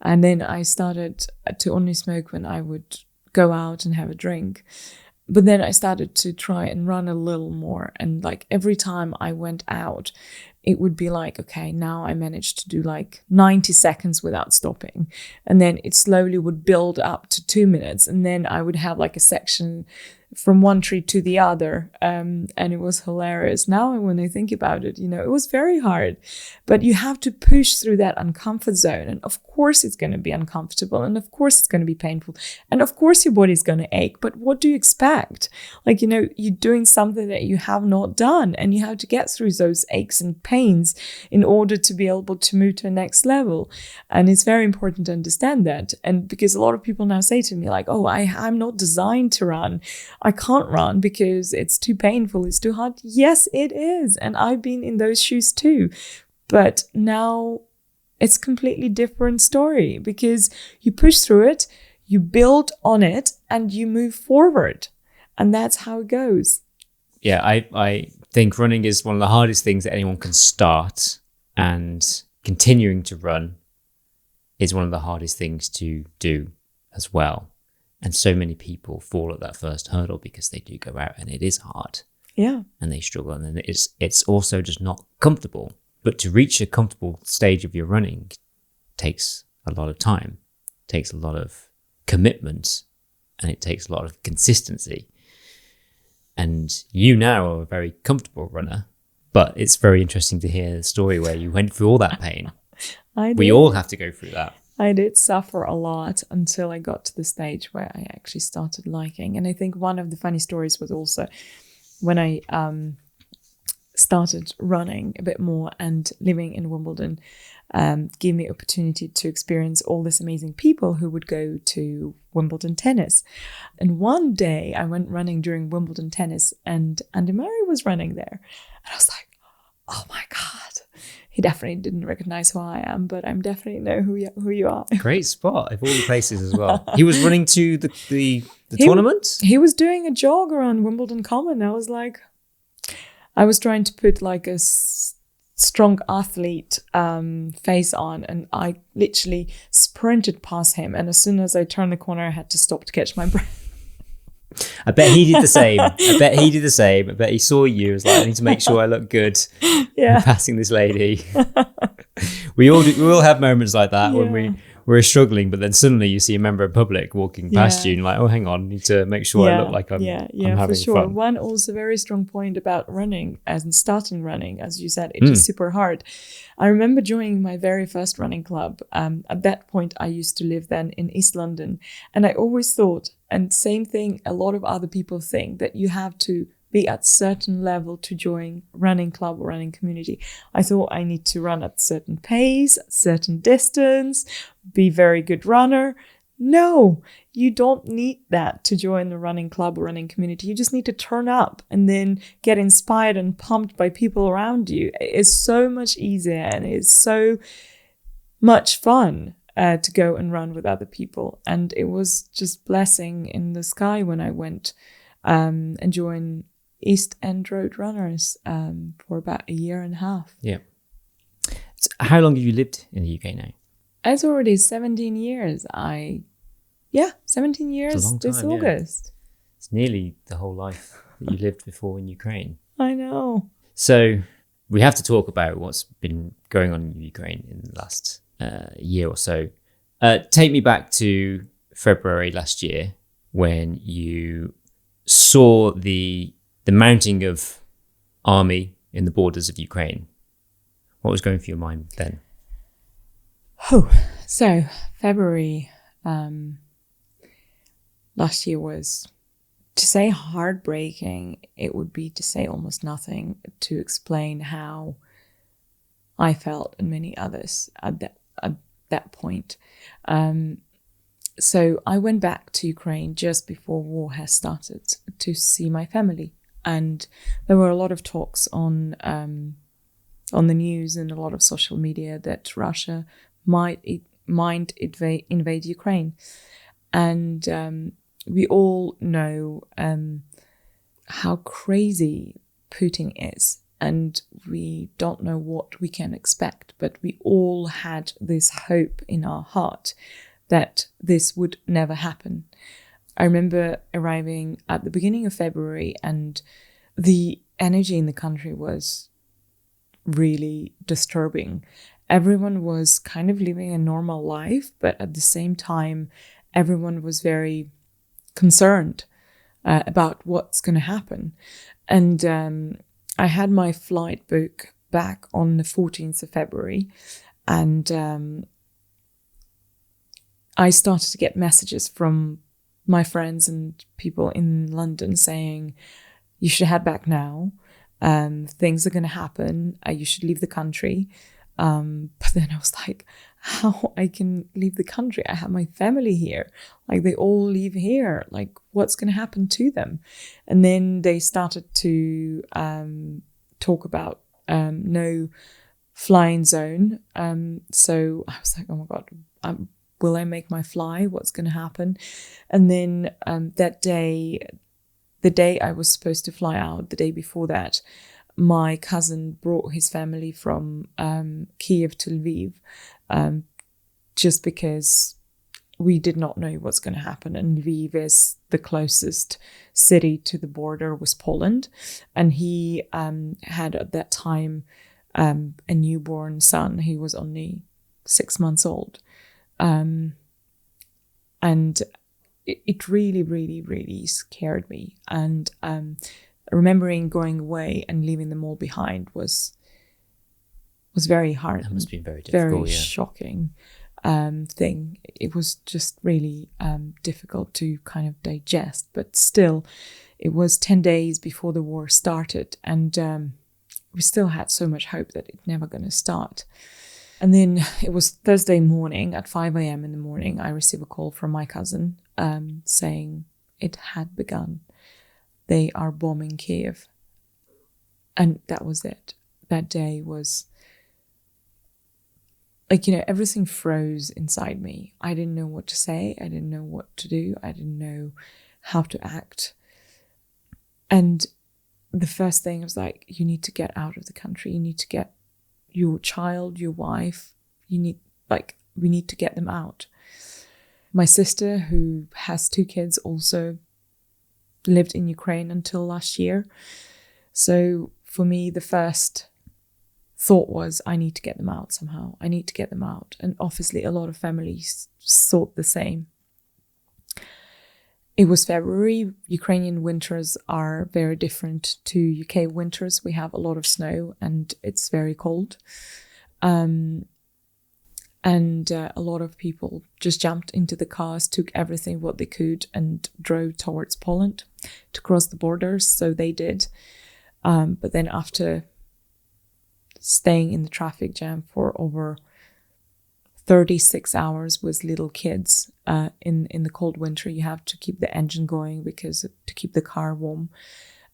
And then I started to only smoke when I would go out and have a drink. But then I started to try and run a little more. And every time I went out, it would be okay, now I managed to do 90 seconds without stopping. And then it slowly would build up to 2 minutes. And then I would have a section from one tree to the other. And it was hilarious. Now, when I think about it, it was very hard, but you have to push through that uncomfort zone. And of course it's going to be uncomfortable. And of course it's going to be painful. And of course your body's going to ache, but what do you expect? You're doing something that you have not done, and you have to get through those aches and pains in order to be able to move to the next level. And it's very important to understand that. And because a lot of people now say to me oh, I'm not designed to run. I can't run because it's too painful, it's too hard. Yes, it is. And I've been in those shoes too. But now it's a completely different story because you push through it, you build on it, and you move forward. And that's how it goes. Yeah, I think running is one of the hardest things that anyone can start, and continuing to run is one of the hardest things to do as well. And so many people fall at that first hurdle because they do go out and it is hard. Yeah. And they struggle, and then it's also just not comfortable. But to reach a comfortable stage of your running takes a lot of time, takes a lot of commitment, and it takes a lot of consistency. And you now are a very comfortable runner, but it's very interesting to hear the story where you went through all that pain. We all have to go through that. I did suffer a lot until I got to the stage where I actually started liking. And I think one of the funny stories was also when I started running a bit more, and living in Wimbledon gave me opportunity to experience all these amazing people who would go to Wimbledon tennis. And one day I went running during Wimbledon tennis, and Andy Murray was running there. And I was like, oh my God. He definitely didn't recognize who I am, but I definitely know who you are. Great spot of all the places as well. He was running to the tournament? He was doing a jog around Wimbledon Common. I was like, I was trying to put like a strong athlete face on, and I literally sprinted past him. And as soon as I turned the corner, I had to stop to catch my breath. I bet he did the same. I bet he saw you. Was like, I need to make sure I look good. Yeah. Passing this lady. We all have moments like that when we're struggling, but then suddenly you see a member of public walking past you and like, oh, hang on, I need to make sure I look like I'm having for sure. fun. One also very strong point about running and starting running, as you said, it is super hard. I remember joining my very first running club. At that point, I used to live then in East London, and I always thought, and same thing, a lot of other people think, that you have to be at certain level to join running club or running community. I thought I need to run at certain pace, certain distance, be very good runner. No, you don't need that to join the running club or running community. You just need to turn up and then get inspired and pumped by people around you. It's so much easier, and it's so much fun to go and run with other people. And it was just blessing in the sky when I went and joined East End Road Runners for about a year and a half. Yeah. So how long have you lived in the UK now? It's already 17 years. 17 years It's a long this time, August. It's nearly the whole life that you lived before in Ukraine. I know. So we have to talk about what's been going on in Ukraine in the last year or so. Take me back to February last year when you saw the mounting of army in the borders of Ukraine. What was going through your mind then? So February last year was, to say heartbreaking, it would be to say almost nothing to explain how I felt and many others at that point. So I went back to Ukraine just before war has started to see my family. And there were a lot of talks on the news and a lot of social media that Russia might invade Ukraine. And we all know how crazy Putin is. And we don't know what we can expect. But we all had this hope in our heart that this would never happen. I remember arriving at the beginning of February, and the energy in the country was really disturbing. Everyone was kind of living a normal life, but at the same time, everyone was very concerned about what's going to happen. And I had my flight book back on the 14th of February, and I started to get messages from my friends and people in London saying, you should head back now. Things are going to happen. You should leave the country. But then I was like, how I can leave the country? I have my family here. Like, they all live here. Like, what's going to happen to them? And then they started to talk about no flying zone. So I was like, oh my God, will I make my fly? What's going to happen? And then that day, the day I was supposed to fly out, the day before that, my cousin brought his family from Kiev to Lviv just because we did not know what's going to happen. And Lviv is the closest city to the border with Poland. And he had at that time a newborn son. He was only 6 months old. And it really, really, really scared me. And remembering going away and leaving them all behind was very hard. That must have been very difficult, very shocking thing. It was just really difficult to kind of digest. But still, it was 10 days before the war started. And we still had so much hope that it's never going to start. And then it was Thursday morning at 5 a.m. in the morning, I received a call from my cousin saying it had begun. They are bombing Kiev. And that was it. That day was like, everything froze inside me. I didn't know what to say. I didn't know what to do. I didn't know how to act. And the first thing was like, you need to get out of the country. You need to get your child, your wife. We need to get them out. My sister, who has 2 kids, also lived in Ukraine until last year. So for me, the first thought was, I need to get them out somehow. I need to get them out. And obviously a lot of families thought the same. It was February. Ukrainian winters are very different to UK winters. We have a lot of snow and it's very cold. And a lot of people just jumped into the cars, took everything what they could and drove towards Poland to cross the borders. So they did. But then after staying in the traffic jam for over 36 hours with little kids in the cold winter, you have to keep the engine going to keep the car warm.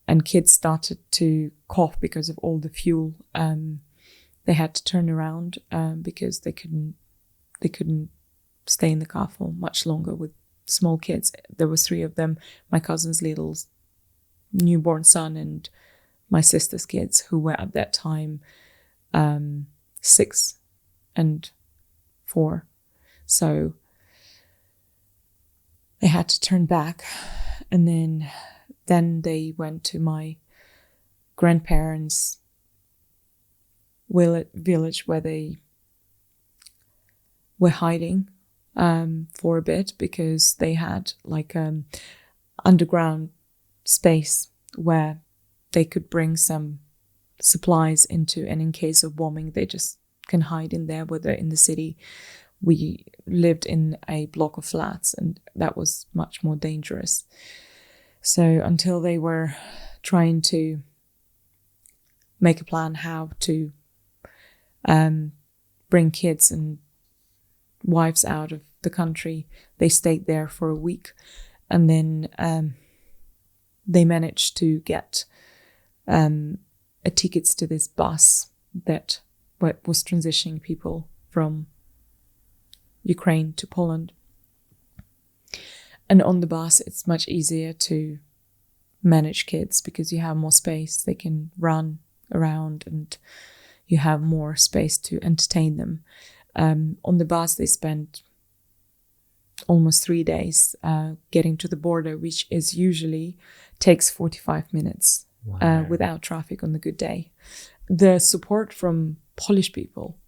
And kids started to cough because of all the fuel. They had to turn around because they couldn't stay in the car for much longer with small kids. There was 3 of them, my cousin's little newborn son and my sister's kids, who were at that time 6 and 4. So they had to turn back. And then they went to my grandparents' village where they were hiding for a bit, because they had like underground space where they could bring some supplies into, and in case of bombing they just can hide in there. Whether in the city, we lived in a block of flats and that was much more dangerous. So until they were trying to make a plan how to bring kids and wives out of the country, they stayed there for a week. And then they managed to get tickets to this bus that was transitioning people from Ukraine to Poland. And on the bus, it's much easier to manage kids because you have more space. They can run around and you have more space to entertain them. On the bus, they spent almost 3 days getting to the border, which is usually takes 45 minutes. Wow. Without traffic on the good day. The support from Polish people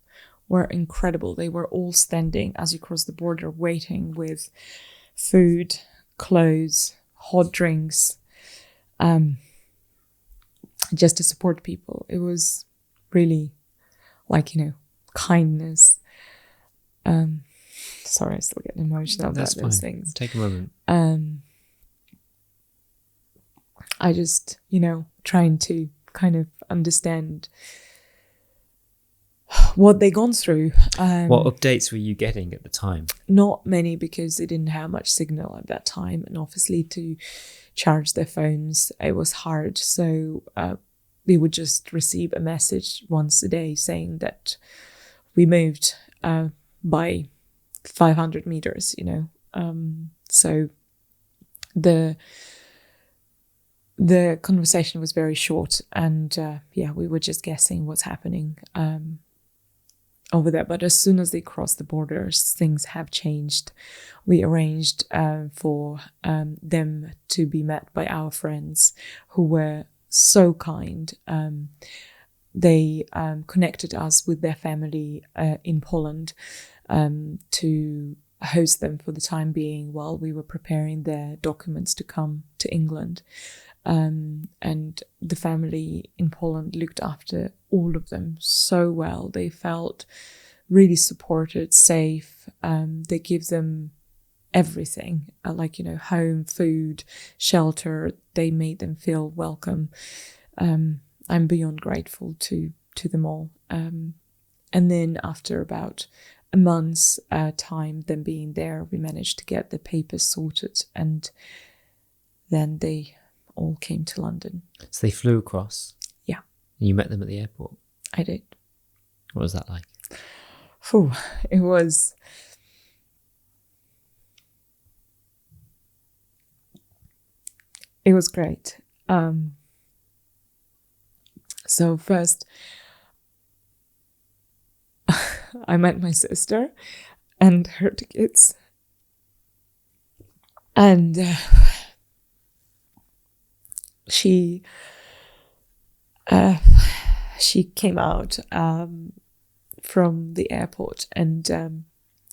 were incredible. They were all standing as you cross the border, waiting with food, clothes, hot drinks, just to support people. It was really like, kindness. Sorry, I still get emotional about those things. Take a moment. I just, trying to kind of understand what they gone through. What updates were you getting at the time? Not many, because they didn't have much signal at that time. And obviously to charge their phones, it was hard. So we would just receive a message once a day saying that we moved by 500 meters, So the conversation was very short, and we were just guessing what's happening over there. But as soon as they crossed the borders, things have changed. We arranged for them to be met by our friends, who were so kind. They connected us with their family in Poland to host them for the time being while we were preparing their documents to come to England. And the family in Poland looked after all of them so well. They felt really supported, safe. They give them everything, home, food, shelter. They made them feel welcome. I'm beyond grateful to them all. And then after about a month's time, them being there, we managed to get the papers sorted, and then they all came to London. So they flew across? Yeah. And you met them at the airport? I did. What was that like? Phew, it was... It was great. So first, I met my sister and her two kids. And she came out from the airport, and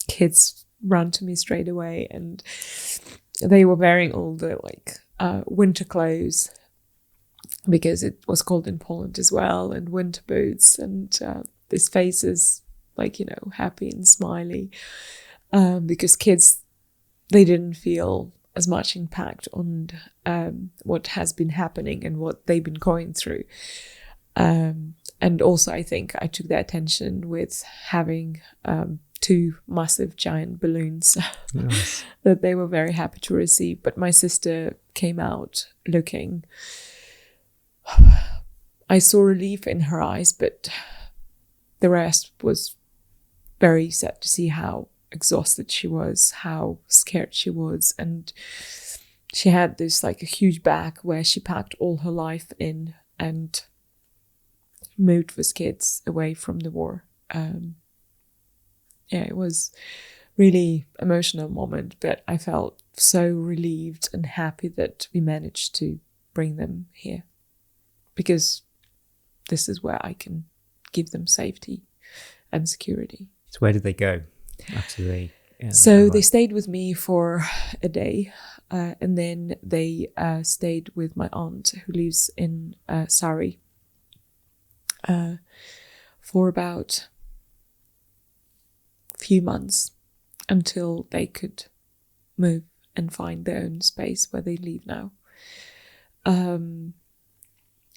kids ran to me straight away, and they were wearing all the winter clothes, because it was cold in Poland as well, and winter boots, and these faces happy and smiley, because kids, they didn't feel as much impact on what has been happening and what they've been going through. And also I think I took their attention with having 2 massive giant balloons Nice. that they were very happy to receive. But my sister came out looking... I saw relief in her eyes, but the rest was very sad to see how exhausted she was, how scared she was. And she had this a huge bag where she packed all her life in and moved with kids away from the war. It was really emotional moment, but I felt so relieved and happy that we managed to bring them here, because this is where I can give them safety and security. So where did they go after they... So they stayed with me for a day, and then they stayed with my aunt, who lives in Surrey, for about a few months, until they could move and find their own space where they live now.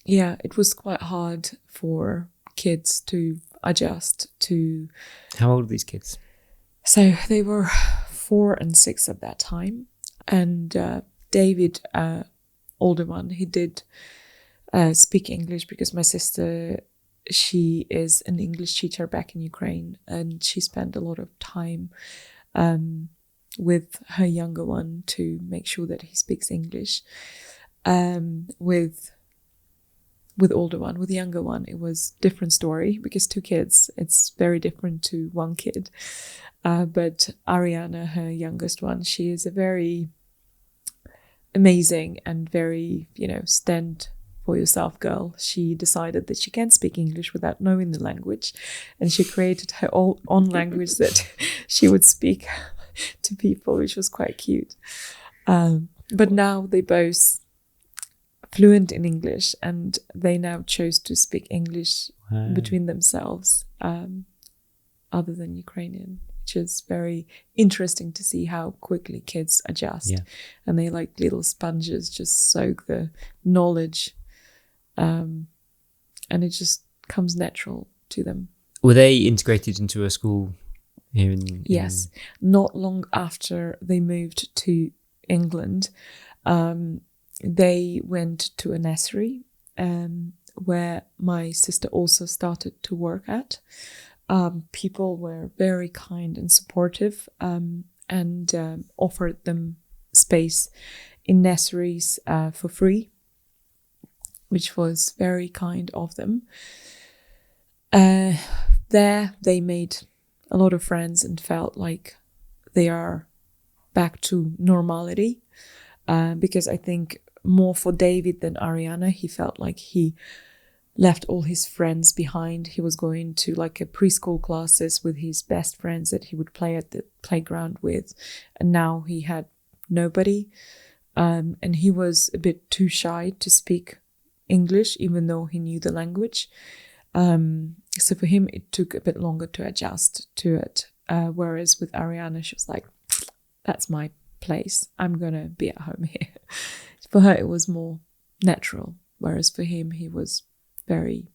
It was quite hard for kids to adjust to... How old are these kids? So they were 4 and 6 at that time. And David, older one, he did speak English, because my sister, she is an English teacher back in Ukraine, and she spent a lot of time with her younger one to make sure that he speaks English. With older one, with the younger one, it was different story, because 2 kids, it's very different to 1 kid. But Ariana, her youngest one, she is a very amazing and very, stand for yourself girl. She decided that she can't speak English without knowing the language, and she created her own language that she would speak to people, which was quite cute. But now they both fluent in English, and they now chose to speak English between themselves, other than Ukrainian, which is very interesting to see how quickly kids adjust. Yeah. And they, like little sponges, just soak the knowledge, and it just comes natural to them. Were they integrated into a school here in... Yes. Not long after they moved to England, they went to a nursery where my sister also started to work at. People were very kind and supportive, and offered them space in nurseries for free, which was very kind of them. There they made a lot of friends and felt like they are back to normality, because I think more for David than Ariana, he felt like he left all his friends behind. He was going to a preschool classes with his best friends that he would play at the playground with, and now he had nobody, and he was a bit too shy to speak English, even though he knew the language. So for him, it took a bit longer to adjust to it, whereas with Ariana, she was like, that's my place, I'm gonna be at home here. For her, it was more natural, whereas for him, he was very,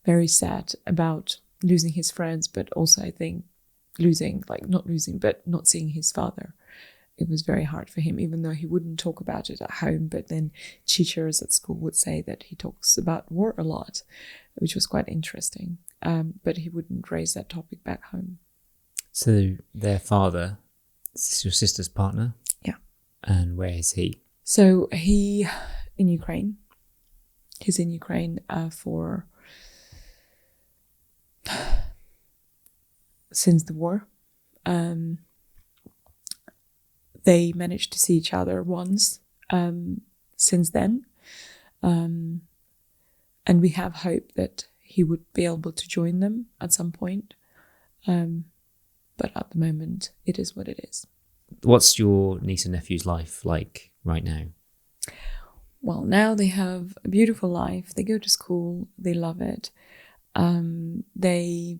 very sad about losing his friends, but also I think not seeing his father. It was very hard for him, even though he wouldn't talk about it at home. But then teachers at school would say that he talks about war a lot, which was quite interesting. But he wouldn't raise that topic back home. So their father, this is your sister's partner? Yeah. And where is he? So he's in Ukraine for since the war. They managed to see each other once since then. And we have hope that he would be able to join them at some point. But at the moment, it is what it is. What's your niece and nephew's life like right now? Well, now they have a beautiful life. They go to school. They love it. They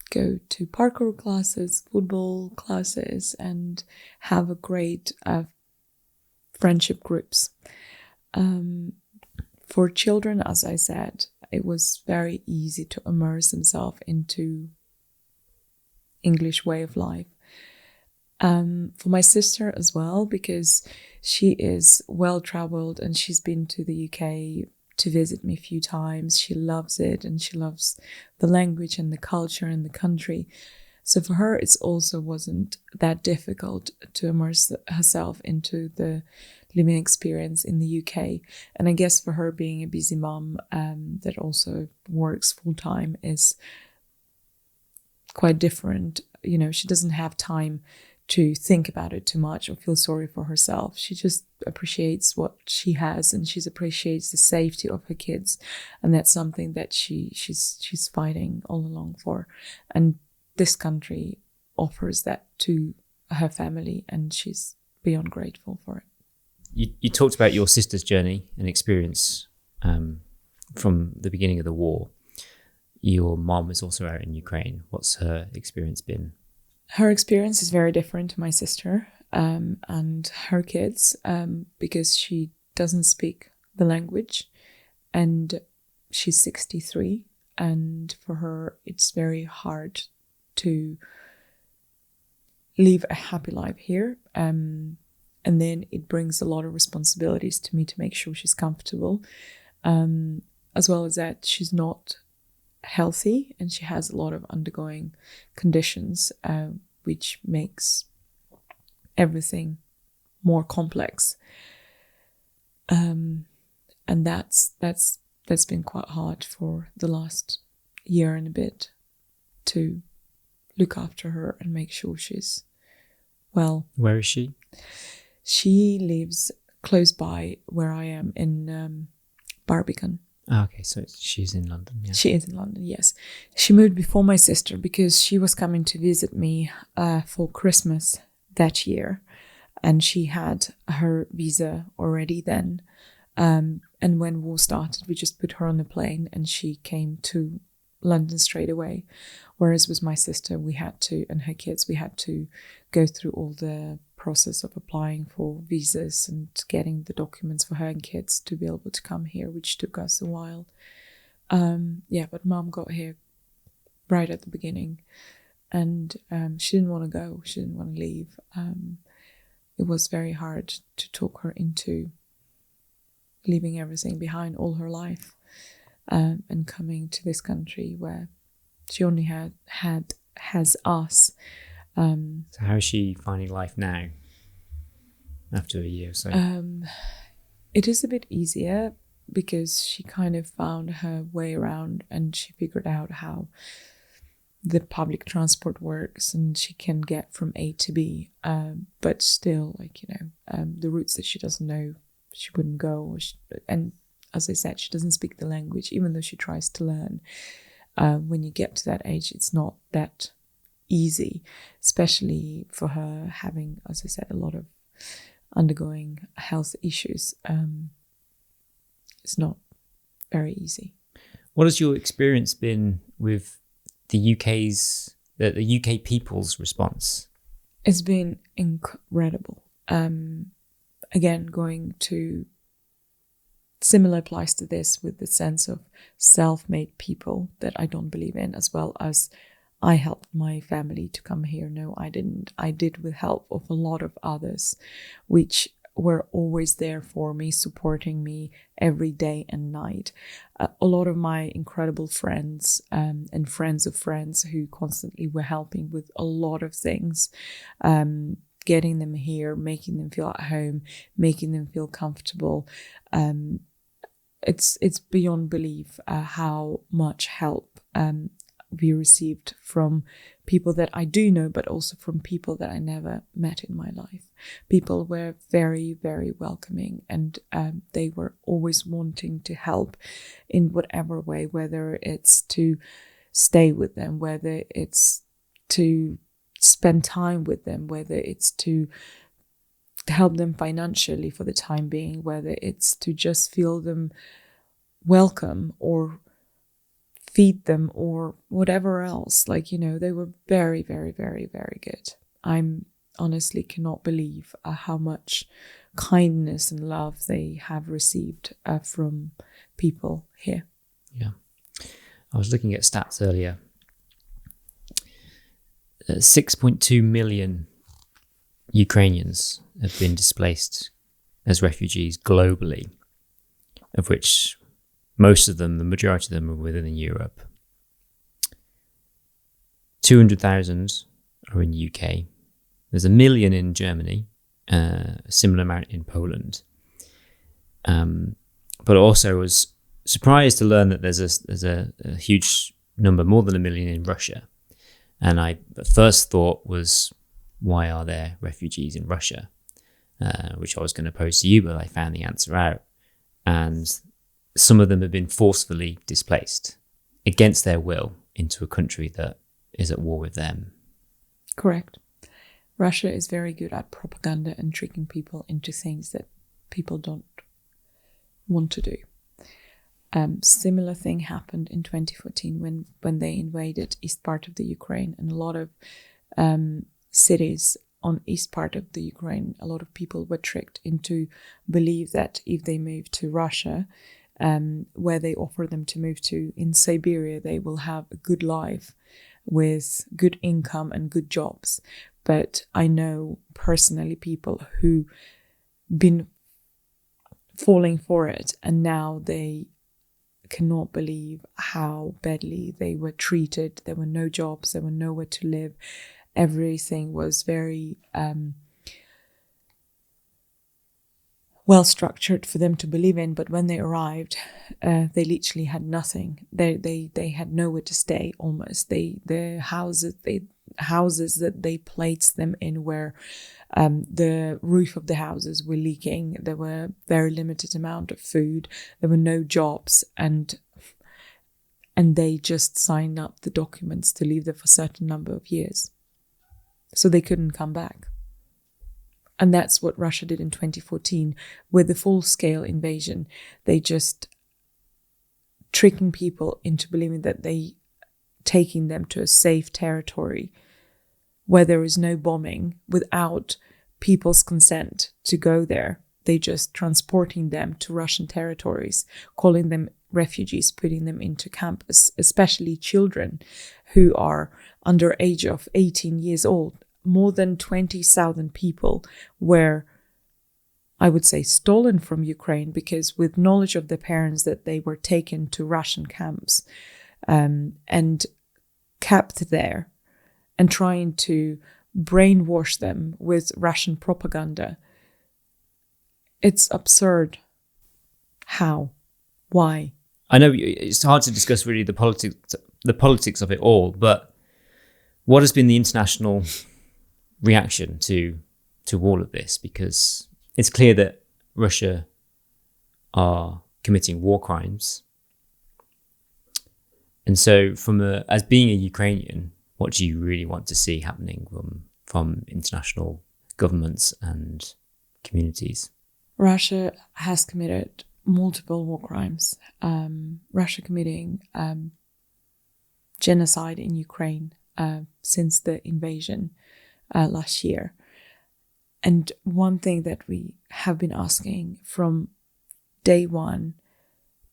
go to parkour classes, football classes, and have a great friendship groups. For children, as I said, it was very easy to immerse themselves into English way of life. For my sister as well, because she is well-traveled and she's been to the UK to visit me a few times. She loves it, and she loves the language and the culture and the country. So for her, it also wasn't that difficult to immerse herself into the living experience in the UK. And I guess for her, being a busy mom that also works full-time is quite different. You know, she doesn't have time to think about it too much or feel sorry for herself. She just appreciates what she has, and she appreciates the safety of her kids, and that's something that she's fighting all along for. And this country offers that to her family, and she's beyond grateful for it. You talked about your sister's journey and experience from the beginning of the war. Your mom is also out in Ukraine. What's her experience been? Her experience is very different to my sister and her kids because she doesn't speak the language, and she's 63, and for her it's very hard to live a happy life here. And then it brings a lot of responsibilities to me to make sure she's comfortable, as well as that she's not healthy and she has a lot of undergoing conditions, which makes everything more complex. And that's been quite hard for the last year and a bit to look after her and make sure she's well. Where is she? She lives close by where I am in Barbican. Oh, okay, so she's in London, yeah. She is in London, yes. She moved before my sister because she was coming to visit me for Christmas that year, and she had her visa already then. And when war started, we just put her on the plane and she came to London straight away. Whereas with my sister, and her kids, we had to go through all the process of applying for visas and getting the documents for her and kids to be able to come here, which took us a while. But Mom got here right at the beginning, and she didn't want to go. She didn't want to leave. It was very hard to talk her into leaving everything behind all her life and coming to this country where she only has us. So how is she finding life now after a year or so? It is a bit easier because she kind of found her way around and she figured out how the public transport works and she can get from A to B. But still, the routes that she doesn't know, she wouldn't go. And as I said, she doesn't speak the language, even though she tries to learn. When you get to that age, it's not that easy, especially for her having, as I said, a lot of undergoing health issues. It's not very easy. What has your experience been with the UK people's response? It's been incredible. Again, going to similar applies to this with the sense of self-made people that I don't believe in, as well as I helped my family to come here. No, I didn't. I did with help of a lot of others, which were always there for me, supporting me every day and night. A lot of my incredible friends and friends of friends who constantly were helping with a lot of things, getting them here, making them feel at home, making them feel comfortable. It's beyond belief how much help we received from people that I do know, but also from people that I never met in my life. People were very, very welcoming, and they were always wanting to help in whatever way, whether it's to stay with them, whether it's to spend time with them, whether it's to help them financially for the time being, whether it's to just feel them welcome or feed them or whatever else. Like, they were very, very, very, very good. I'm honestly cannot believe how much kindness and love they have received from people here. Yeah. I was looking at stats earlier. 6.2 million Ukrainians have been displaced as refugees globally, of which most of them, the majority of them, are within Europe. 200,000 are in the UK. There's 1 million in Germany, a similar amount in Poland. But also was surprised to learn that there's a huge number, more than 1 million, in Russia. And I first thought was, why are there refugees in Russia? Which I was going to pose to you, but I found the answer out. And some of them have been forcefully displaced against their will into a country that is at war with them. Correct. Russia is very good at propaganda and tricking people into things that people don't want to do. Similar thing happened in 2014 when they invaded east part of the Ukraine, and a lot of cities on east part of the Ukraine, a lot of people were tricked into believe that if they move to Russia, where they offer them to move to in Siberia, they will have a good life with good income and good jobs. But I know personally people who been falling for it, and now they cannot believe how badly they were treated. There were no jobs, there were nowhere to live. Everything was very well structured for them to believe in, but when they arrived, they literally had nothing. They had nowhere to stay. Almost the houses that they placed them in were the roof of the houses were leaking. There were very limited amount of food. There were no jobs, and they just signed up the documents to leave there for a certain number of years, so they couldn't come back. And that's what Russia did in 2014 with the full-scale invasion. They just tricking people into believing that they taking them to a safe territory where there is no bombing without people's consent to go there. They just transporting them to Russian territories, calling them refugees, putting them into camps, especially children who are under age of 18 years old. More than 20,000 people were, I would say, stolen from Ukraine, because with knowledge of their parents that they were taken to Russian camps and kept there, and trying to brainwash them with Russian propaganda. It's absurd. How? Why? I know it's hard to discuss really the politics of it all, but what has been the international reaction to all of this? Because it's clear that Russia are committing war crimes. And so as being a Ukrainian, what do you really want to see happening from international governments and communities? Russia has committed multiple war crimes. Russia committing genocide in Ukraine since the invasion last year. And one thing that we have been asking from day one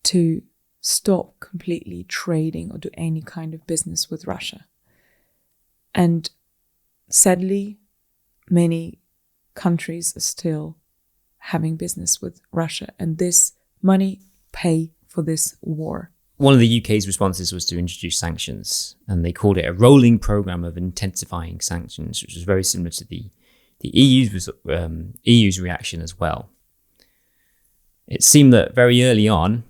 to stop completely trading or do any kind of business with Russia. And sadly, many countries are still having business with Russia, and this money pay for this war. One of the UK's responses was to introduce sanctions, and they called it a rolling programme of intensifying sanctions, which was very similar to the EU's reaction as well. It seemed that very early on,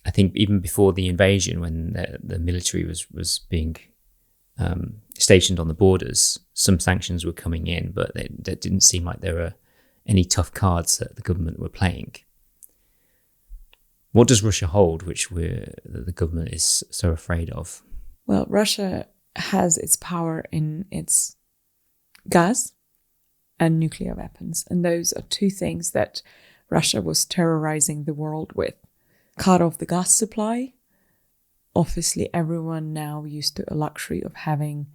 I think even before the invasion, when the military was being stationed on the borders, some sanctions were coming in, but it didn't seem like there were any tough cards that the government were playing. What does Russia hold, which the government is so afraid of? Well, Russia has its power in its gas and nuclear weapons. And those are two things that Russia was terrorizing the world with. Cut off the gas supply. Obviously, everyone now used to a luxury of having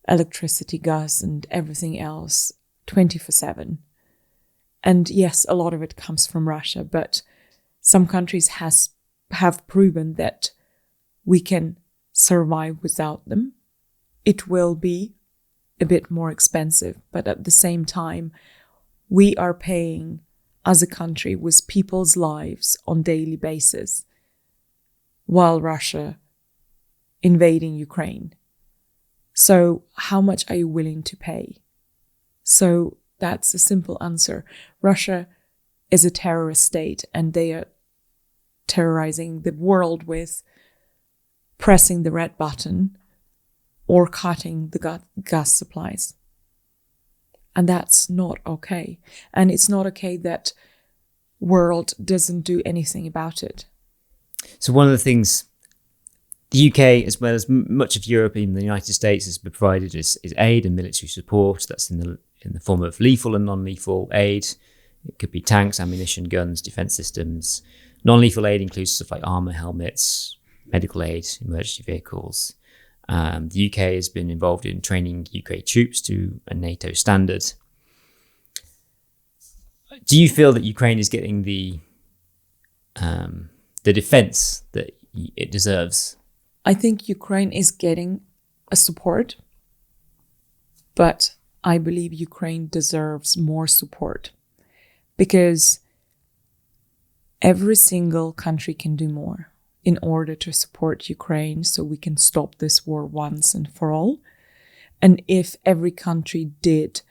electricity, gas, and everything else 24/7. And yes, a lot of it comes from Russia, but some countries have proven that we can survive without them. It will be a bit more expensive, but at the same time, we are paying as a country with people's lives on daily basis while Russia invading Ukraine. So how much are you willing to pay? So that's a simple answer. Russia is a terrorist state, and they are terrorizing the world with pressing the red button or cutting the gas supplies. And that's not okay. And it's not okay that world doesn't do anything about it. So one of the things the UK, as well as much of Europe, even the United States, has provided is aid and military support. That's in the form of lethal and non-lethal aid. It could be tanks, ammunition, guns, defence systems. Non-lethal aid includes stuff like armour, helmets, medical aid, emergency vehicles. The UK has been involved in training UK troops to a NATO standard. Do you feel that Ukraine is getting the defence that it deserves? I think Ukraine is getting a support, but I believe Ukraine deserves more support, because every single country can do more in order to support Ukraine so we can stop this war once and for all. And if every country did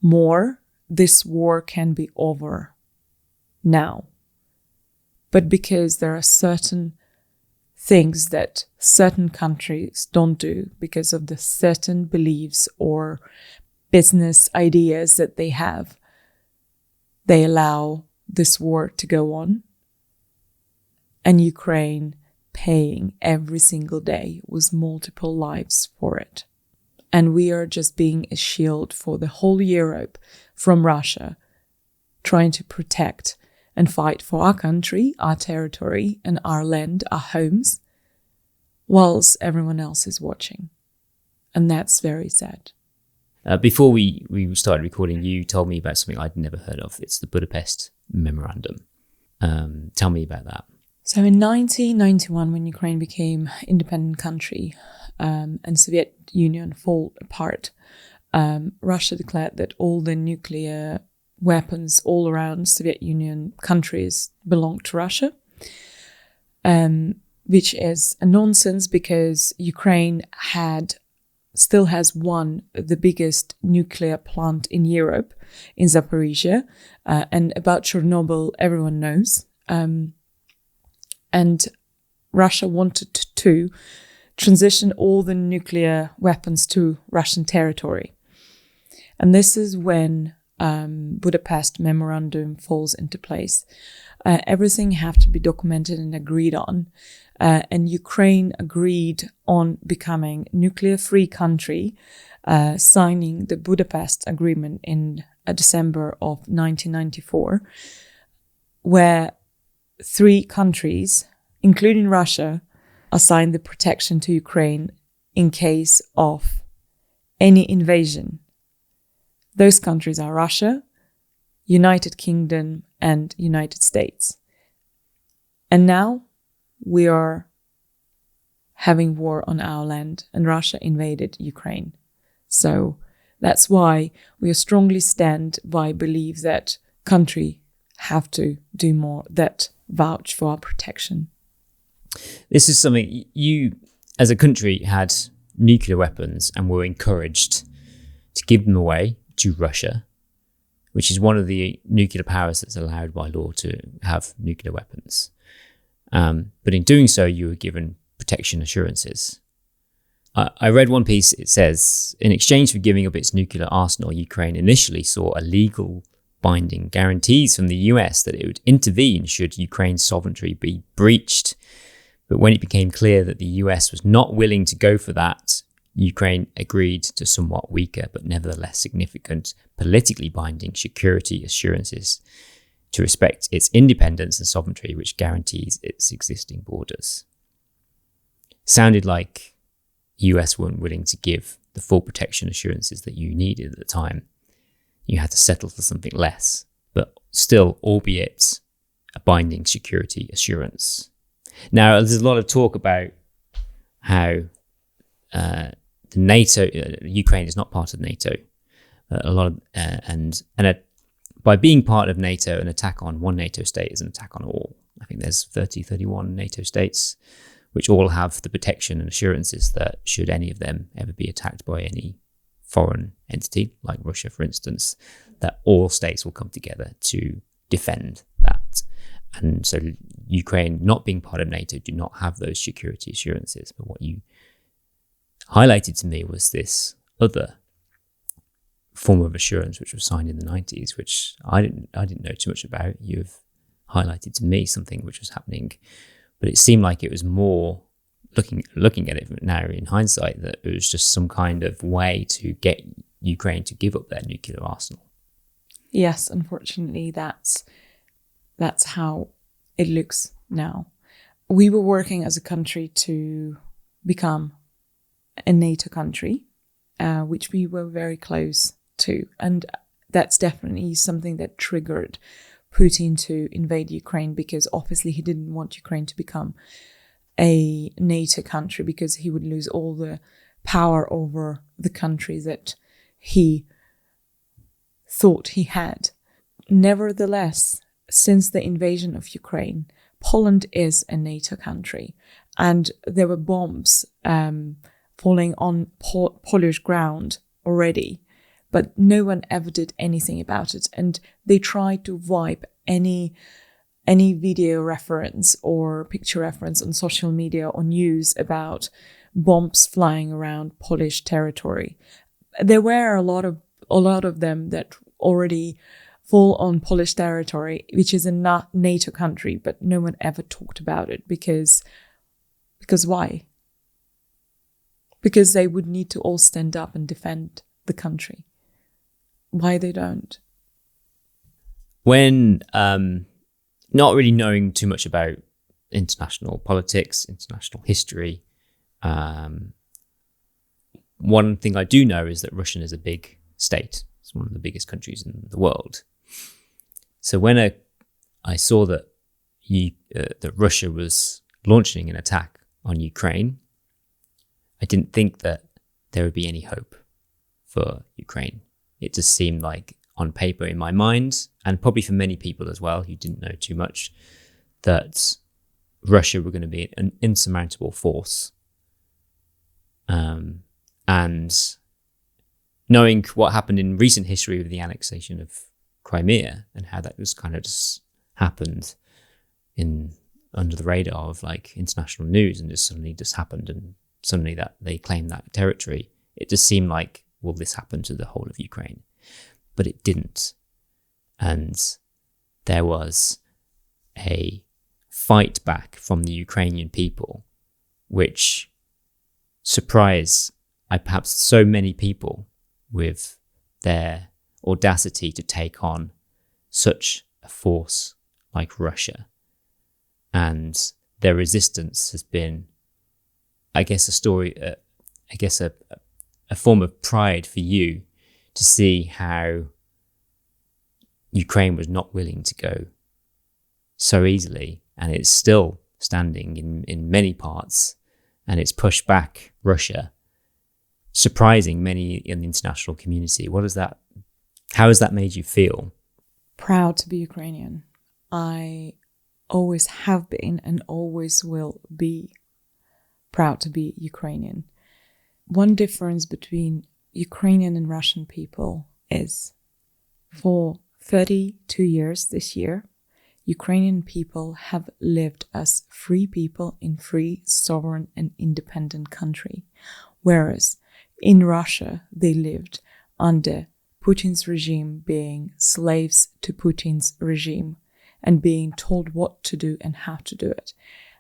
more, this war can be over now. But because there are certain things that certain countries don't do because of the certain beliefs or business ideas that they have, they allow this war to go on. And Ukraine paying every single day with multiple lives for it. And we are just being a shield for the whole Europe from Russia, trying to protect and fight for our country, our territory, and our land, our homes, whilst everyone else is watching. And that's very sad. Before we started recording, you told me about something I'd never heard of. It's the Budapest Memorandum. Tell me about that. So in 1991, when Ukraine became independent country and Soviet Union fall apart, Russia declared that all the nuclear weapons all around Soviet Union countries belonged to Russia, which is a nonsense because Ukraine still has the biggest nuclear plant in Europe, in Zaporizhia, and about Chernobyl everyone knows. And Russia wanted to transition all the nuclear weapons to Russian territory. And this is when Budapest Memorandum falls into place. Everything have to be documented and agreed on. And Ukraine agreed on becoming nuclear-free country, signing the Budapest Agreement in December of 1994, where 3 countries, including Russia, assigned the protection to Ukraine in case of any invasion. Those countries are Russia, United Kingdom, and United States. And now we are having war on our land, and Russia invaded Ukraine. So that's why we strongly stand by belief that country have to do more that vouch for our protection. This is something you, as a country, had nuclear weapons and were encouraged to give them away to Russia, which is one of the nuclear powers that's allowed by law to have nuclear weapons. But in doing so, you were given protection assurances. I read one piece, it says, in exchange for giving up its nuclear arsenal, Ukraine initially saw a legal binding guarantees from the US that it would intervene should Ukraine's sovereignty be breached. But when it became clear that the US was not willing to go for that, Ukraine agreed to somewhat weaker but nevertheless significant politically binding security assurances to respect its independence and sovereignty, which guarantees its existing borders. Sounded like US weren't willing to give the full protection assurances that you needed at the time. You had to settle for something less, but still, albeit a binding security assurance. Now, there's a lot of talk about how the NATO, Ukraine is not part of NATO. By being part of NATO, an attack on one NATO state is an attack on all. I think there's 31 NATO states, which all have the protection and assurances that should any of them ever be attacked by any foreign entity, like Russia, for instance, that all states will come together to defend that. And so Ukraine, not being part of NATO, do not have those security assurances. But what you highlighted to me was this other form of assurance, which was signed in the 90s, which I didn't know too much about. You've highlighted to me something which was happening, but it seemed like it was more, looking at it now in hindsight, that it was just some kind of way to get Ukraine to give up their nuclear arsenal. Yes, unfortunately, that's how it looks now. We were working as a country to become a NATO country, which we were very close to. And that's definitely something that triggered Putin to invade Ukraine, because obviously he didn't want Ukraine to become a NATO country, because he would lose all the power over the country that he thought he had. Nevertheless, since the invasion of Ukraine, Poland is a NATO country, and there were bombs falling on Polish ground already, but no one ever did anything about it. And they tried to wipe any video reference or picture reference on social media or news about bombs flying around Polish territory. There were a lot of them that already fall on Polish territory, which is a not NATO country, but no one ever talked about it because why? Because they would need to all stand up and defend the country. Why they don't? When not really knowing too much about international politics, international history, one thing I do know is that Russia is a big state. It's one of the biggest countries in the world. So when I saw that that Russia was launching an attack on Ukraine, I didn't think that there would be any hope for Ukraine. It just seemed like, on paper in my mind, and probably for many people as well who didn't know too much, that Russia were going to be an insurmountable force. And knowing what happened in recent history with the annexation of Crimea and how that just kind of just happened under the radar of like international news, and just suddenly just happened, and suddenly that they claimed that territory, it just seemed like, will this happen to the whole of Ukraine? But it didn't. And there was a fight back from the Ukrainian people, which surprised perhaps so many people with their audacity to take on such a force like Russia. And their resistance has been, I guess, a form of pride for you to see how Ukraine was not willing to go so easily, and it's still standing in many parts, and it's pushed back Russia, surprising many in the international community. How has that made you feel? Proud to be Ukrainian. I always have been and always will be proud to be Ukrainian. One difference between Ukrainian and Russian people is for 32 years this year, Ukrainian people have lived as free people in free, sovereign and independent country, whereas in Russia they lived under Putin's regime, being slaves to Putin's regime and being told what to do and how to do it.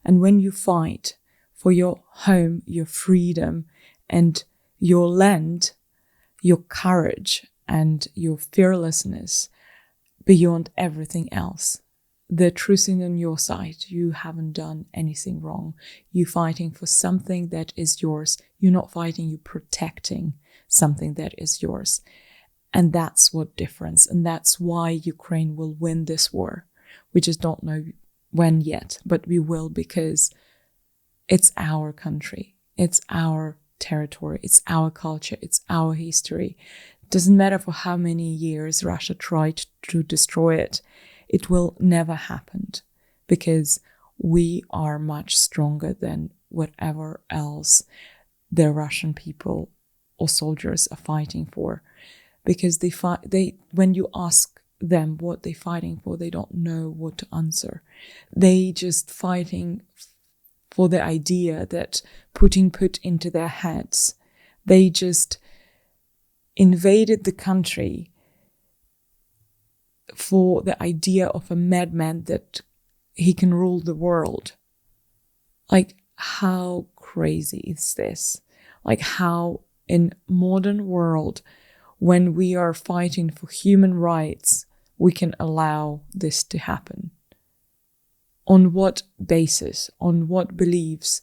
And when you fight for your home, your freedom and your land, your courage and your fearlessness beyond everything else, the truth is on your side. You haven't done anything wrong. You're fighting for something that is yours. You're not fighting, you're protecting something that is yours. And that's what difference. And that's why Ukraine will win this war. We just don't know when yet, but we will, because it's our country. It's our territory. It's our culture. It's our history. It doesn't matter for how many years Russia tried to destroy it. It will never happen, because we are much stronger than whatever else the Russian people or soldiers are fighting for. Because when you ask them what they're fighting for, they don't know what to answer. They just fighting for the idea that Putin put into their heads. They just invaded the country for the idea of a madman that he can rule the world. Like, how crazy is this? Like, how in modern world, when we are fighting for human rights, we can allow this to happen? On what basis, on what beliefs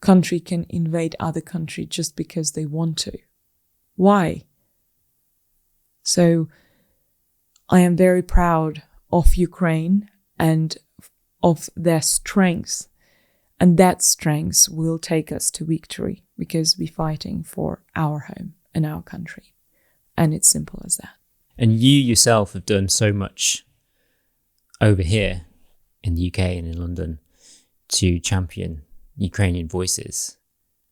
country can invade other country just because they want to? Why? So I am very proud of Ukraine and of their strength. And that strength will take us to victory, because we're fighting for our home and our country. And it's simple as that. And you yourself have done so much over here in the UK and in London to champion Ukrainian voices.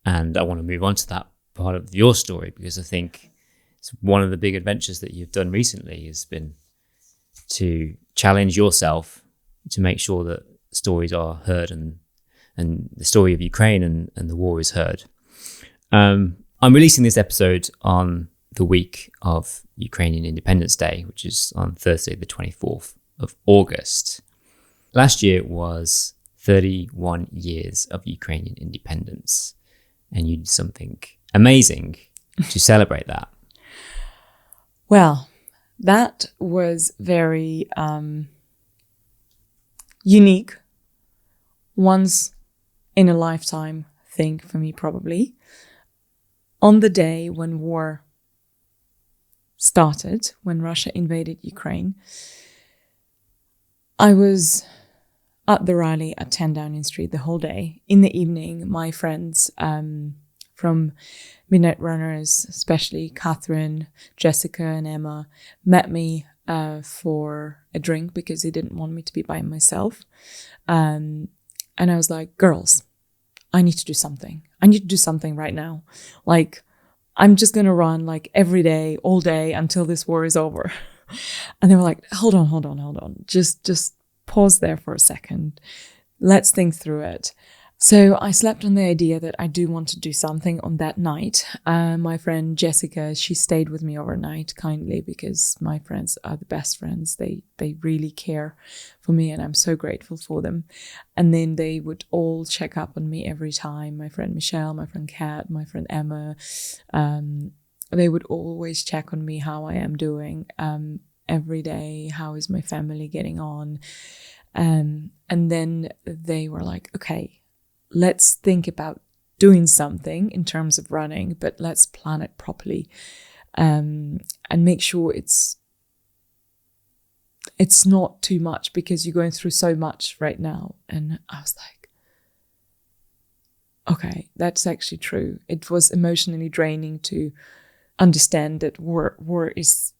And I want to move on to that part of your story, because I think it's one of the big adventures that you've done recently has been to challenge yourself to make sure that stories are heard and the story of Ukraine and the war is heard. I'm releasing this episode on the week of Ukrainian Independence Day, which is on Thursday, the 24th of August. Last year was 31 years of Ukrainian independence, and you did something amazing to celebrate that. Well, that was very unique, once in a lifetime thing for me, probably. On the day when war started, when Russia invaded Ukraine, I was at the rally at 10 Downing Street the whole day. In the evening, my friends from Midnight Runners, especially Catherine, Jessica and Emma, met me for a drink because they didn't want me to be by myself. And I was like, girls, I need to do something. I need to do something right now. Like, I'm just going to run like every day, all day until this war is over. And they were like, hold on. Just pause there for a second. Let's think through it. So I slept on the idea that I do want to do something on that night. My friend Jessica, she stayed with me overnight kindly, because my friends are the best friends. They really care for me, and I'm so grateful for them. And then they would all check up on me every time. My friend Michelle, my friend Kat, my friend Emma. They would always check on me, how I am doing every day. How is my family getting on? And then they were like, okay, let's think about doing something in terms of running, but let's plan it properly and make sure it's it's not too much because you're going through so much right now. And I was like, okay, that's actually true. It was emotionally draining to understand that war is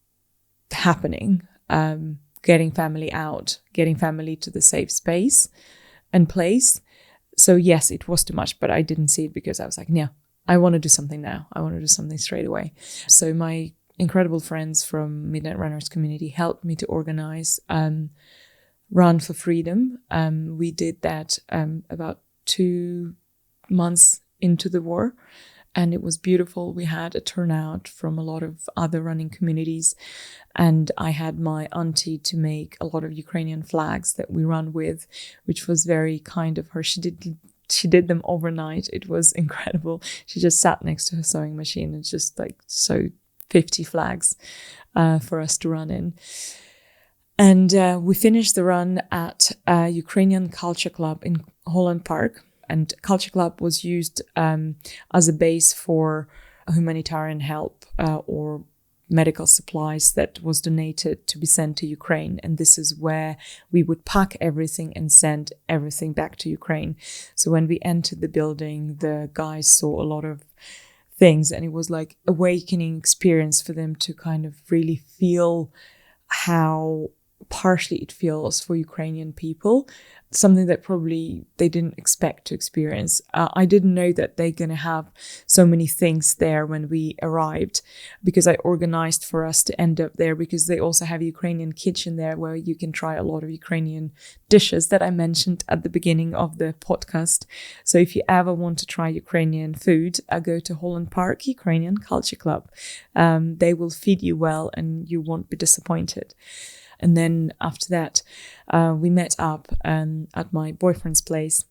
happening, getting family out, getting family to the safe space and place. So yes, it was too much, but I didn't see it because I was like, no, I want to do something now. I want to do something straight away. So my incredible friends from Midnight Runners community helped me to organize Run for Freedom. We did that about 2 months into the war, and it was beautiful. We had a turnout from a lot of other running communities, and I had my auntie to make a lot of Ukrainian flags that we run with, which was very kind of her. She did them overnight. It was incredible. She just sat next to her sewing machine and just like sewed 50 flags for us to run in. And we finished the run at a Ukrainian culture club in Holland Park. And culture club was used as a base for humanitarian help or medical supplies that was donated to be sent to Ukraine. And this is where we would pack everything and send everything back to Ukraine. So when we entered the building, the guys saw a lot of things, and it was like awakening experience for them to kind of really feel how partially it feels for Ukrainian people, something that probably they didn't expect to experience. I didn't know that they're going to have so many things there when we arrived, because I organized for us to end up there, because they also have a Ukrainian kitchen there where you can try a lot of Ukrainian dishes that I mentioned at the beginning of the podcast. So if you ever want to try Ukrainian food, go to Holland Park Ukrainian Culture Club. They will feed you well and you won't be disappointed. And then after that, we met up at my boyfriend's place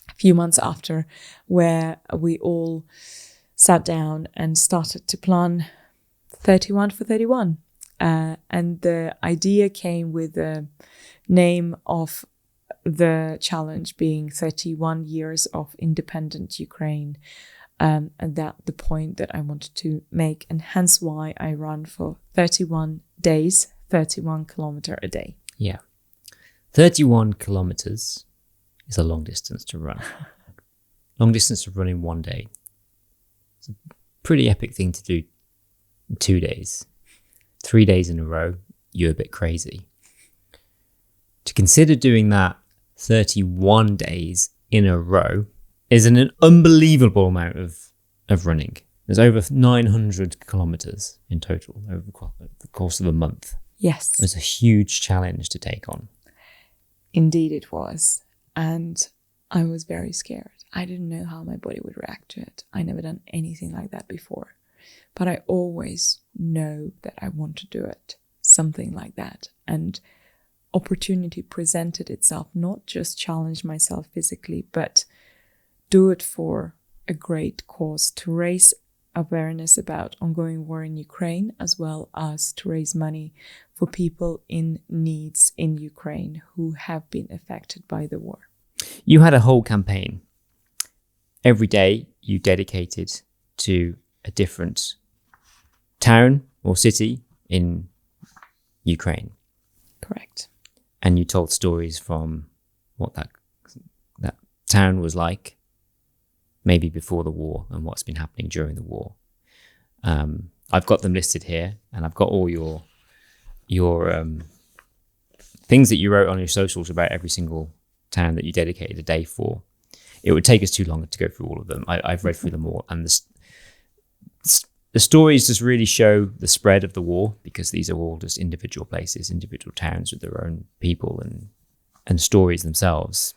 a few months after, where we all sat down and started to plan 31 for 31. And the idea came with the name of the challenge being 31 years of independent Ukraine. And that the point that I wanted to make, and hence why I run for 31 days, 31 kilometres a day. Yeah. 31 kilometres is a long distance to run. Long distance to run in 1 day. It's a pretty epic thing to do in 2 days. 3 days in a row, you're a bit crazy. To consider doing that 31 days in a row is an unbelievable amount of running. There's over 900 kilometres in total over the course of a month. Yes. It was a huge challenge to take on. Indeed it was. And I was very scared. I didn't know how my body would react to it. I never done anything like that before. But I always know that I want to do it. Something like that. And opportunity presented itself, not just challenge myself physically, but do it for a great cause, to raise awareness about ongoing war in Ukraine, as well as to raise money for people in needs in Ukraine who have been affected by the war. You had a whole campaign. Every day you dedicated to a different town or city in Ukraine. Correct. And you told stories from what that town was like, maybe before the war, and what's been happening during the war. I've got them listed here, and I've got all your things that you wrote on your socials about every single town that you dedicated a day for. It would take us too long to go through all of them. I've read through them all, and the stories just really show the spread of the war, because these are all just individual places, individual towns with their own people and stories themselves.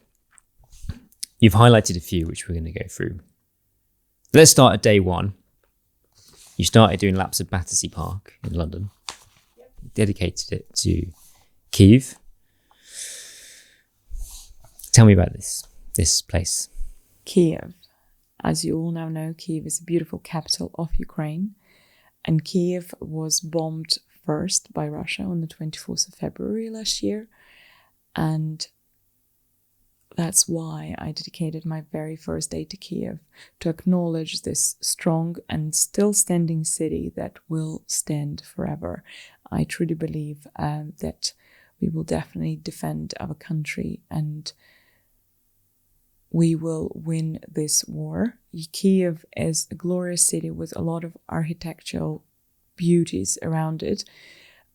You've highlighted a few, which we're going to go through. Let's start at day one. You started doing laps of Battersea Park in London. Yep. Dedicated it to Kyiv. Tell me about this place. Kyiv. As you all now know, Kyiv is a beautiful capital of Ukraine. And Kyiv was bombed first by Russia on the 24th of February last year. And that's why I dedicated my very first day to Kyiv, to acknowledge this strong and still standing city that will stand forever. I truly believe that We will definitely defend our country, and we will win this war. Kyiv is a glorious city with a lot of architectural beauties around it,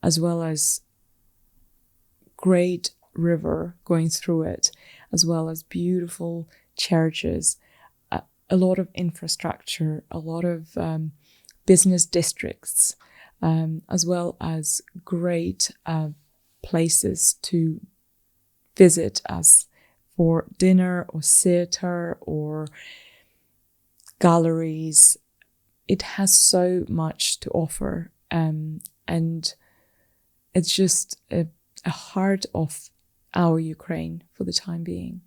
as well as great river going through it, as well as beautiful churches, a lot of infrastructure, a lot of business districts, as well as great places to visit as for dinner or theater or galleries. It has so much to offer, and it's just a heart of our Ukraine for the time being,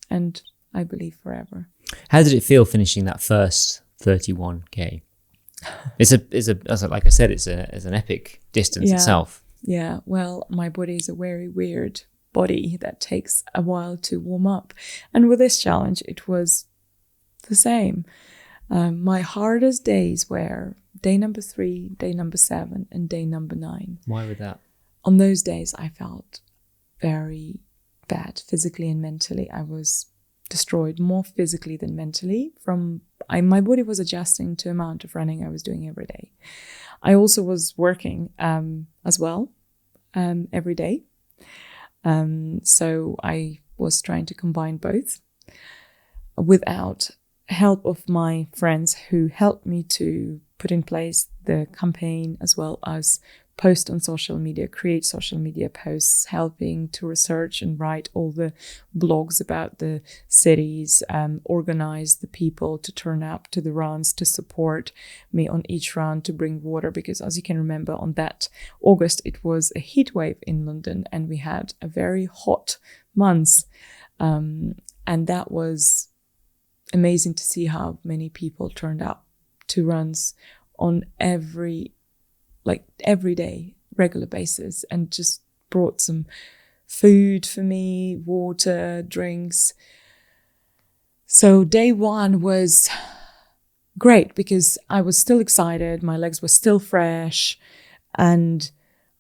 and I believe forever. How did it feel finishing that first 31k? Like I said, it's an epic distance itself. Yeah, well, my body is a very weird body that takes a while to warm up, and with this challenge, it was the same. My hardest days were day number 3, day number 7, and day number 9. Why would that? On those days, I felt very bad physically and mentally. I was destroyed more physically than mentally. My body was adjusting to the amount of running I was doing every day. I also was working as well every day. So I was trying to combine both without help of my friends who helped me to put in place the campaign, as well as post on social media, create social media posts, helping to research and write all the blogs about the cities, organize the people to turn up to the runs, to support me on each run, to bring water, because as you can remember, on that August, it was a heat wave in London and we had a very hot month. And that was amazing to see how many people turned up to runs on every day, regular basis, and just brought some food for me, water, drinks. So day 1 was great because I was still excited, my legs were still fresh, and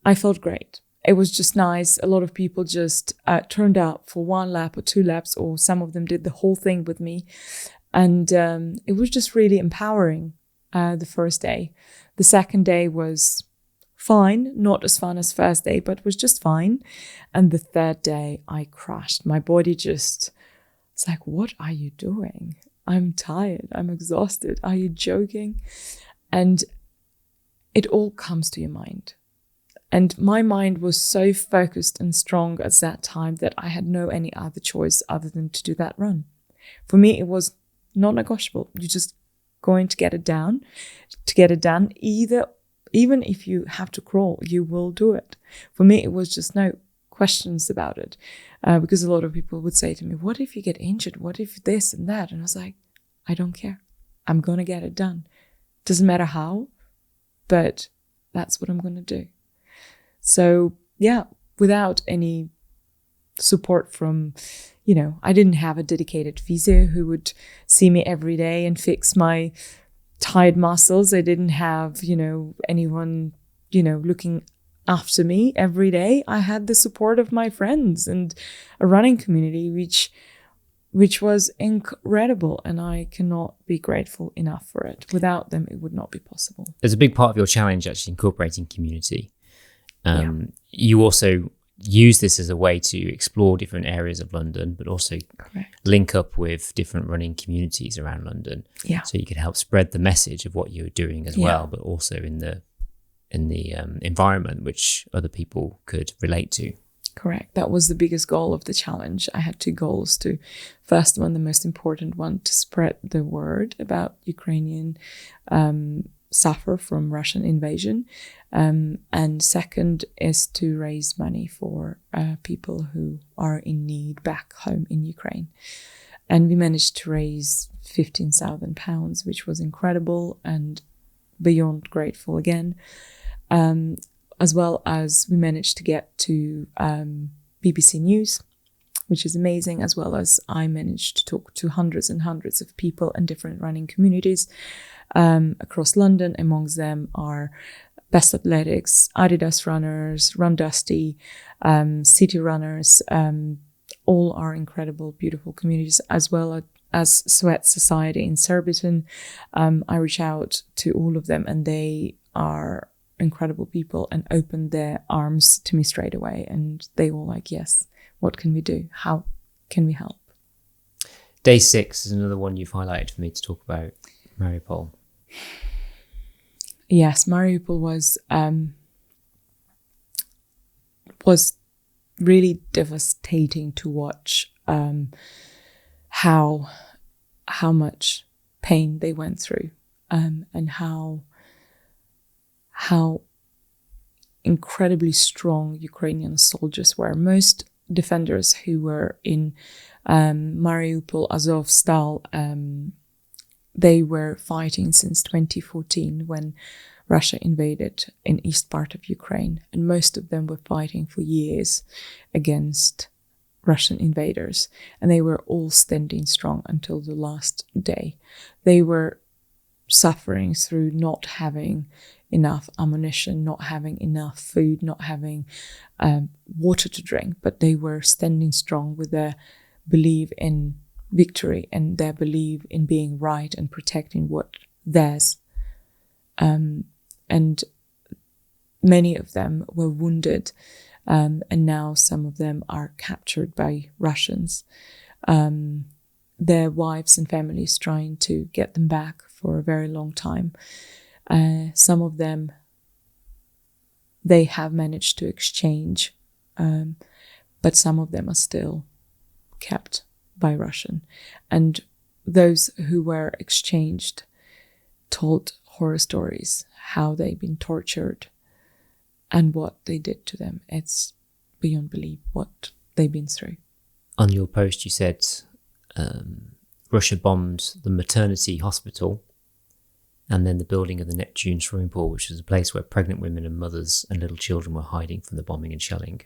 I felt great. It was just nice. A lot of people just turned up for 1 lap or 2 laps, or some of them did the whole thing with me. And it was just really empowering, the first day. The second day was fine, not as fun as first day, but was just fine. And the third day, I crashed. My body it's like, what are you doing? I'm tired. I'm exhausted. Are you joking? And it all comes to your mind. And my mind was so focused and strong at that time that I had no any other choice other than to do that run. For me, it was not negotiable. You're just going to get it done. To get it done, even if you have to crawl, you will do it. For me, it was just no questions about it. Because a lot of people would say to me, what if you get injured? What if this and that? And I was like, I don't care. I'm going to get it done. Doesn't matter how, but that's what I'm going to do. So yeah, without any support from, I didn't have a dedicated physio who would see me every day and fix my tired muscles. I didn't have, anyone, looking after me every day. I had the support of my friends and a running community, which was incredible. And I cannot be grateful enough for it. Without them, it would not be possible. There's a big part of your challenge actually incorporating community. You also use this as a way to explore different areas of London, but also link up with different running communities around London. Yeah. So you can help spread the message of what you're doing as well, but also in the environment which other people could relate to. Correct. That was the biggest goal of the challenge. I had 2 goals. First one, the most important one, to spread the word about Ukrainian suffer from Russian invasion. And second is to raise money for people who are in need back home in Ukraine. And we managed to raise £15,000, which was incredible and beyond grateful again. As well as we managed to get to BBC News, which is amazing, as well as I managed to talk to hundreds and hundreds of people in different running communities across London. Amongst them are Best Athletics, Adidas Runners, Run Dusty, City Runners, all are incredible, beautiful communities, as well as Sweat Society in Surbiton. I reach out to all of them, and they are incredible people and opened their arms to me straight away. And they were like, yes, what can we do? How can we help? Day 6 is another one you've highlighted for me to talk about, Mariupol. Yes, Mariupol was really devastating to watch. How much pain they went through, and how incredibly strong Ukrainian soldiers were. Most defenders who were in Mariupol, Azovstal, they were fighting since 2014 when Russia invaded in east part of Ukraine, and most of them were fighting for years against Russian invaders, and they were all standing strong until the last day. They were suffering through not having enough ammunition, not having enough food, not having water to drink, but they were standing strong with their belief in victory and their belief in being right and protecting what theirs. And many of them were wounded, and now some of them are captured by Russians. Their wives and families trying to get them back for a very long time. Some of them, they have managed to exchange, but some of them are still kept by Russian. And those who were exchanged told horror stories, how they've been tortured and what they did to them. It's beyond belief what they've been through. On your post, you said Russia bombed the maternity hospital and then the building of the Neptune swimming pool, which was a place where pregnant women and mothers and little children were hiding from the bombing and shelling.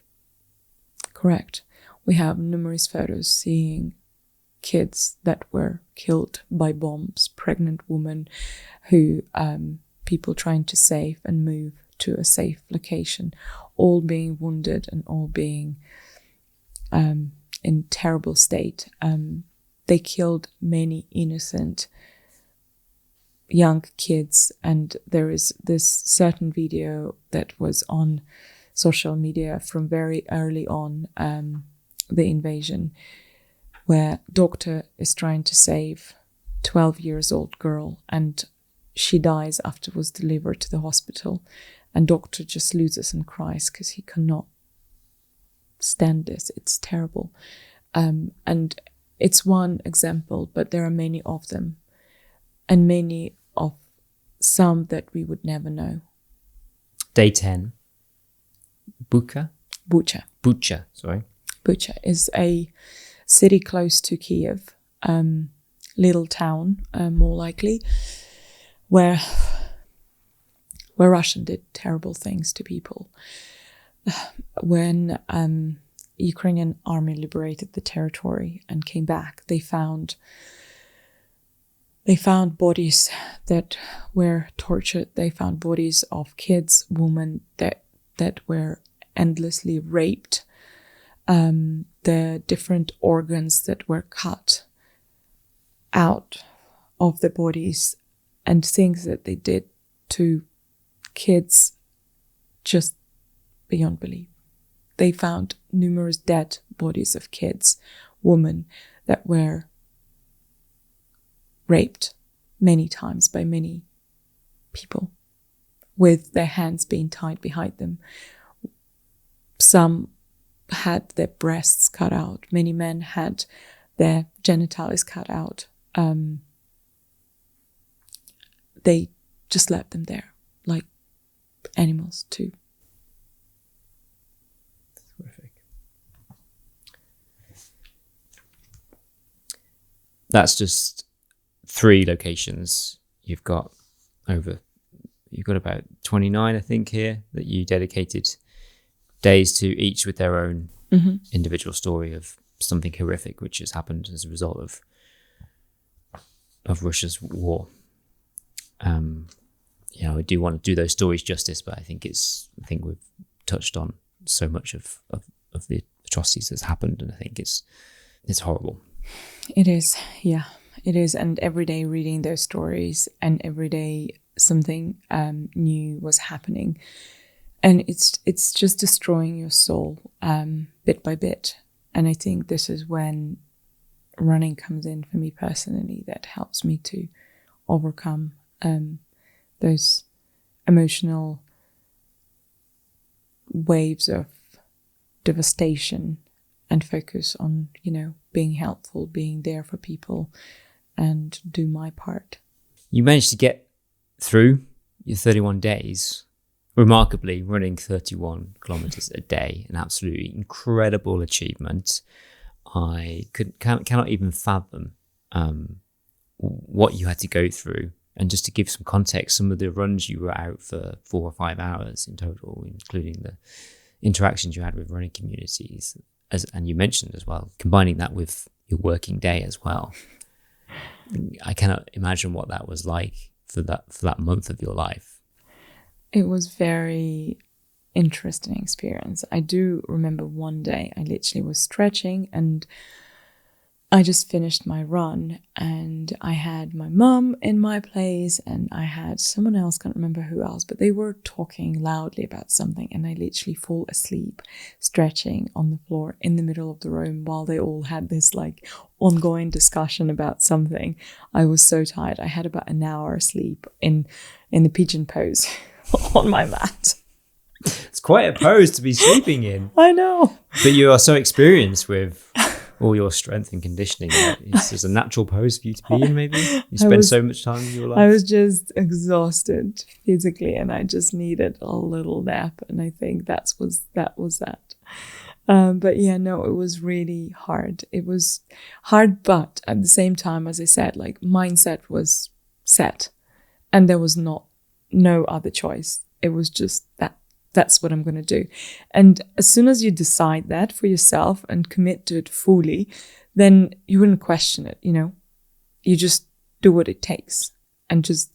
Correct. We have numerous photos seeing kids that were killed by bombs, pregnant women who people trying to save and move to a safe location, all being wounded and all being in terrible state. They killed many innocent young kids, and there is this certain video that was on social media from very early on the invasion, where doctor is trying to save 12 years old girl, and she dies after was delivered to the hospital, and doctor just loses and cries because he cannot stand this. It's terrible. And it's one example, but there are many of them, and many of some that we would never know. Day 10. Bucha is a city close to Kiev, little town, more likely, where Russian did terrible things to people. When Ukrainian army liberated the territory and came back, they found bodies that were tortured. They found bodies of kids, women that were endlessly raped. The different organs that were cut out of the bodies, and things that they did to kids just beyond belief. They found numerous dead bodies of kids, women that were raped many times by many people, with their hands being tied behind them. Some had their breasts cut out. Many men had their genitals cut out. They just left them there like animals too. Horrific. That's just 3 locations. You've got about 29, I think, here that you dedicated days to, each with their own individual story of something horrific which has happened as a result of Russia's war. I do want to do those stories justice, but I think we've touched on so much of the atrocities that's happened, and I think it's horrible. It is, yeah, it is. And every day reading those stories, and every day something new was happening, and it's just destroying your soul bit by bit. And I think this is when running comes in for me personally. That helps me to overcome those emotional waves of devastation and focus on, being helpful, being there for people, and do my part. You managed to get through your 31 days, remarkably running 31 kilometres a day, an absolutely incredible achievement. I cannot even fathom what you had to go through. And just to give some context, some of the runs you were out for 4 or 5 hours in total, including the interactions you had with running communities, and you mentioned as well, combining that with your working day as well. I cannot imagine what that was like for that month of your life. It was very interesting experience. I do remember one day I literally was stretching, and I just finished my run, and I had my mum in my place, and I had someone else, can't remember who else, but they were talking loudly about something, and I literally fall asleep stretching on the floor in the middle of the room while they all had this like ongoing discussion about something. I was so tired. I had about an hour sleep in the pigeon pose on my mat. It's quite a pose to be sleeping in. I know. But you are so experienced with all your strength and conditioning. It's just a natural pose for you to be in, maybe? You spend so much time in your life. I was just exhausted physically, and I just needed a little nap, and I think that was that. But yeah, no, it was really hard. It was hard, but at the same time, as I said, like mindset was set, and there was no other choice. It was just that. That's what I'm going to do. And as soon as you decide that for yourself and commit to it fully, then you wouldn't question it, You just do what it takes and just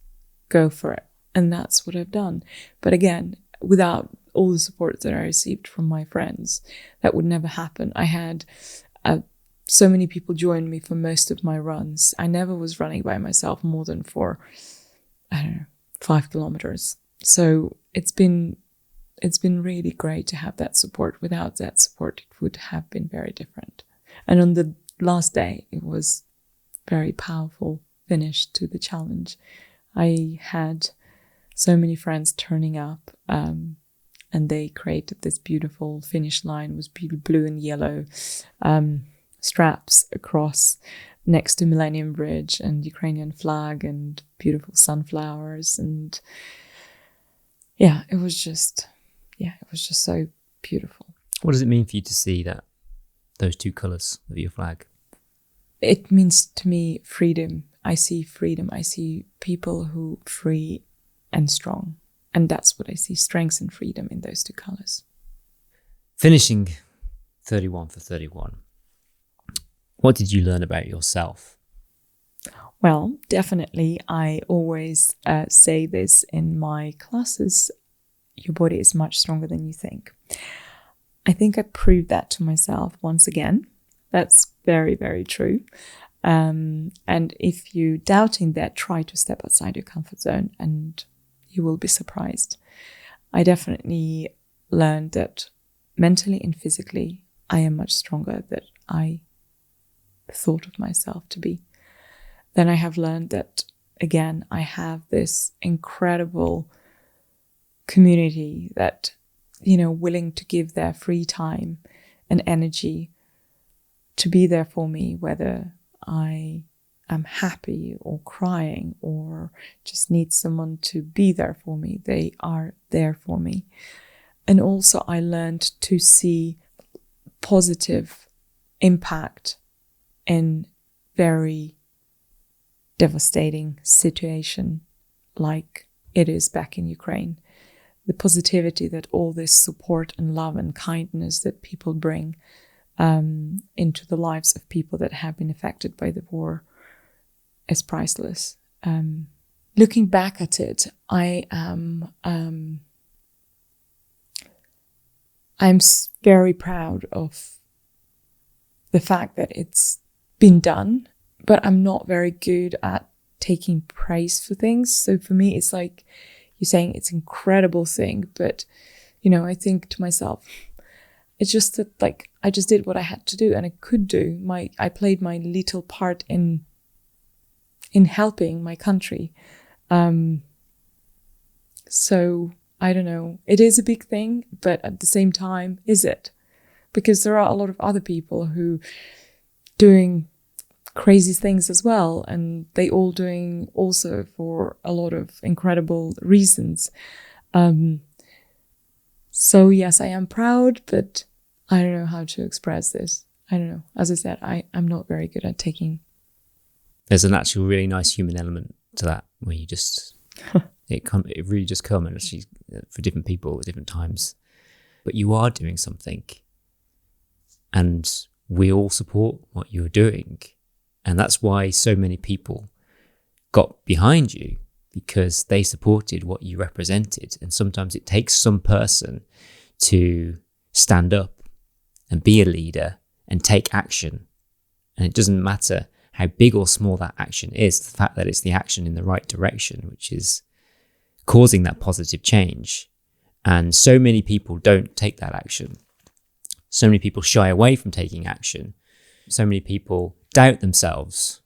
go for it. And that's what I've done. But again, without all the support that I received from my friends, that would never happen. I had so many people join me for most of my runs. I never was running by myself more than for, 5 kilometers. So it's been really great to have that support. Without that support, it would have been very different. And on the last day, it was very powerful finish to the challenge. I had so many friends turning up, and they created this beautiful finish line with blue and yellow straps across next to Millennium Bridge and Ukrainian flag and beautiful sunflowers. And yeah, it was just so beautiful. What does it mean for you to see those two colours of your flag? It means to me freedom. I see freedom. I see people who free and strong. And that's what I see, strength and freedom in those two colours. Finishing 31 for 31, what did you learn about yourself? Well, definitely, I always say this in my classes. Your body is much stronger than you think. I think I proved that to myself once again. That's very, very true. And if you're doubting that, try to step outside your comfort zone and you will be surprised. I definitely learned that mentally and physically, I am much stronger than I thought of myself to be. Then I have learned that, again, I have this incredible community that, willing to give their free time and energy to be there for me, whether I am happy or crying or just need someone to be there for me. They are there for me. And also I learned to see positive impact in very devastating situation like it is back in Ukraine. The positivity that all this support and love and kindness that people bring into the lives of people that have been affected by the war is priceless. looking back at it, I'm very proud of the fact that it's been done, but I'm not very good at taking praise for things. So for me, it's like you're saying it's an incredible thing, but I think to myself, it's just that like I just did what I had to do and I could do. I played my little part in helping my country. So I don't know. It is a big thing, but at the same time, is it? Because there are a lot of other people who doing crazy things as well, and they all doing also for a lot of incredible reasons. So yes, I am proud, but I don't know how to express this. I don't know. As I said, I'm not very good at taking. There's an actual really nice human element to that, where you just it really just comes, and actually for different people at different times. But you are doing something, and we all support what you're doing, and that's why so many people got behind you, because they supported what you represented. And sometimes it takes some person to stand up and be a leader and take action, and it doesn't matter how big or small that action is, the fact that it's the action in the right direction, which is causing that positive change. And so many people don't take that action. So many people shy away from taking action. So many people doubt themselves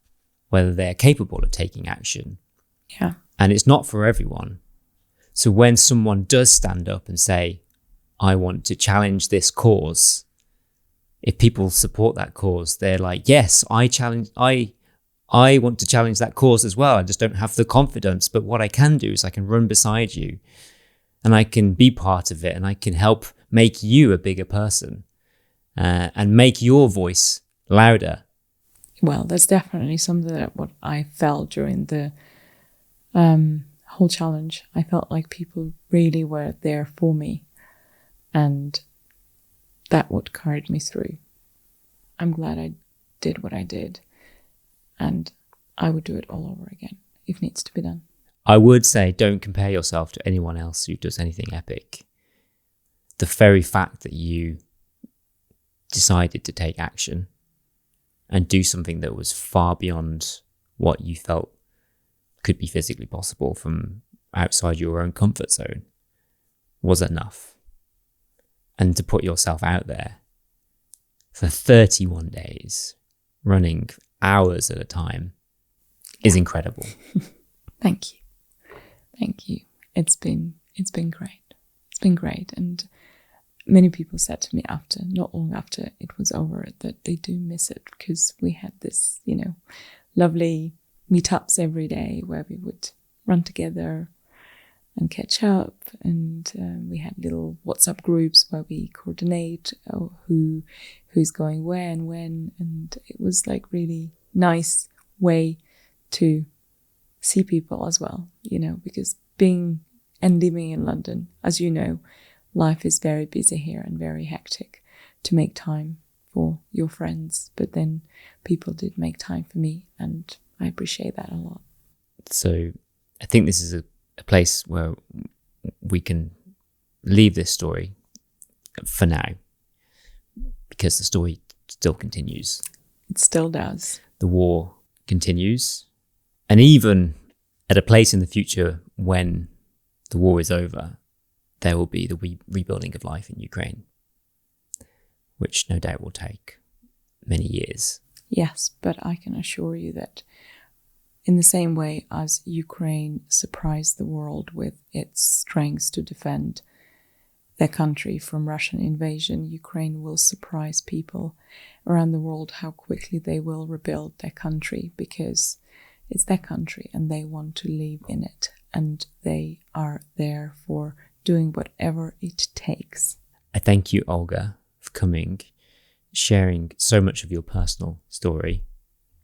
whether they're capable of taking action. Yeah. And it's not for everyone. So when someone does stand up and say, I want to challenge this cause, if people support that cause, they're like, yes, I want to challenge that cause as well. I just don't have the confidence. But what I can do is I can run beside you and I can be part of it, and I can help make you a bigger person and make your voice louder. Well, that's definitely something that what I felt during the whole challenge. I felt like people really were there for me, and that what carried me through. I'm glad I did what I did, and I would do it all over again if needs to be done. I would say don't compare yourself to anyone else who does anything epic. The very fact that you decided to take action and do something that was far beyond what you felt could be physically possible from outside your own comfort zone was enough. And to put yourself out there for 31 days, running hours at a time, is incredible. Thank you. Thank you. It's been great. It's been great. And many people said to me after, not long after it was over, that they do miss it, because we had this, lovely meetups every day where we would run together and catch up, and we had little WhatsApp groups where we coordinate who's going where and when, and it was like really nice way to see people as well, because being and living in London, as you know, life is very busy here and very hectic to make time for your friends, but then people did make time for me, and I appreciate that a lot. So I think this is a place where we can leave this story for now, because the story still continues. It still does. The war continues, and even at a place in the future when the war is over, there will be the rebuilding of life in Ukraine, which no doubt will take many years. Yes, but I can assure you that in the same way as Ukraine surprised the world with its strength to defend their country from Russian invasion, Ukraine will surprise people around the world how quickly they will rebuild their country, because it's their country and they want to live in it, and they are there for doing whatever it takes. I thank you, Olga, for coming, sharing so much of your personal story,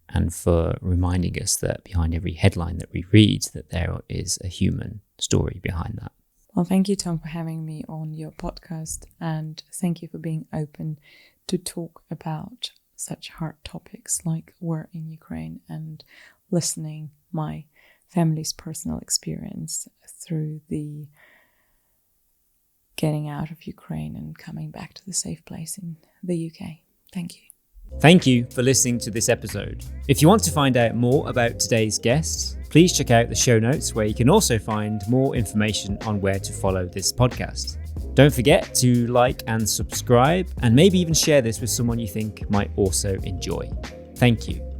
and for reminding us that behind every headline that we read, that there is a human story behind that. Well, thank you, Tom, for having me on your podcast, and thank you for being open to talk about such hard topics like war in Ukraine, and listening my family's personal experience through the getting out of Ukraine and coming back to the safe place in the UK. Thank you. Thank you for listening to this episode. If you want to find out more about today's guests, please check out the show notes where you can also find more information on where to follow this podcast. Don't forget to like and subscribe, and maybe even share this with someone you think might also enjoy. Thank you.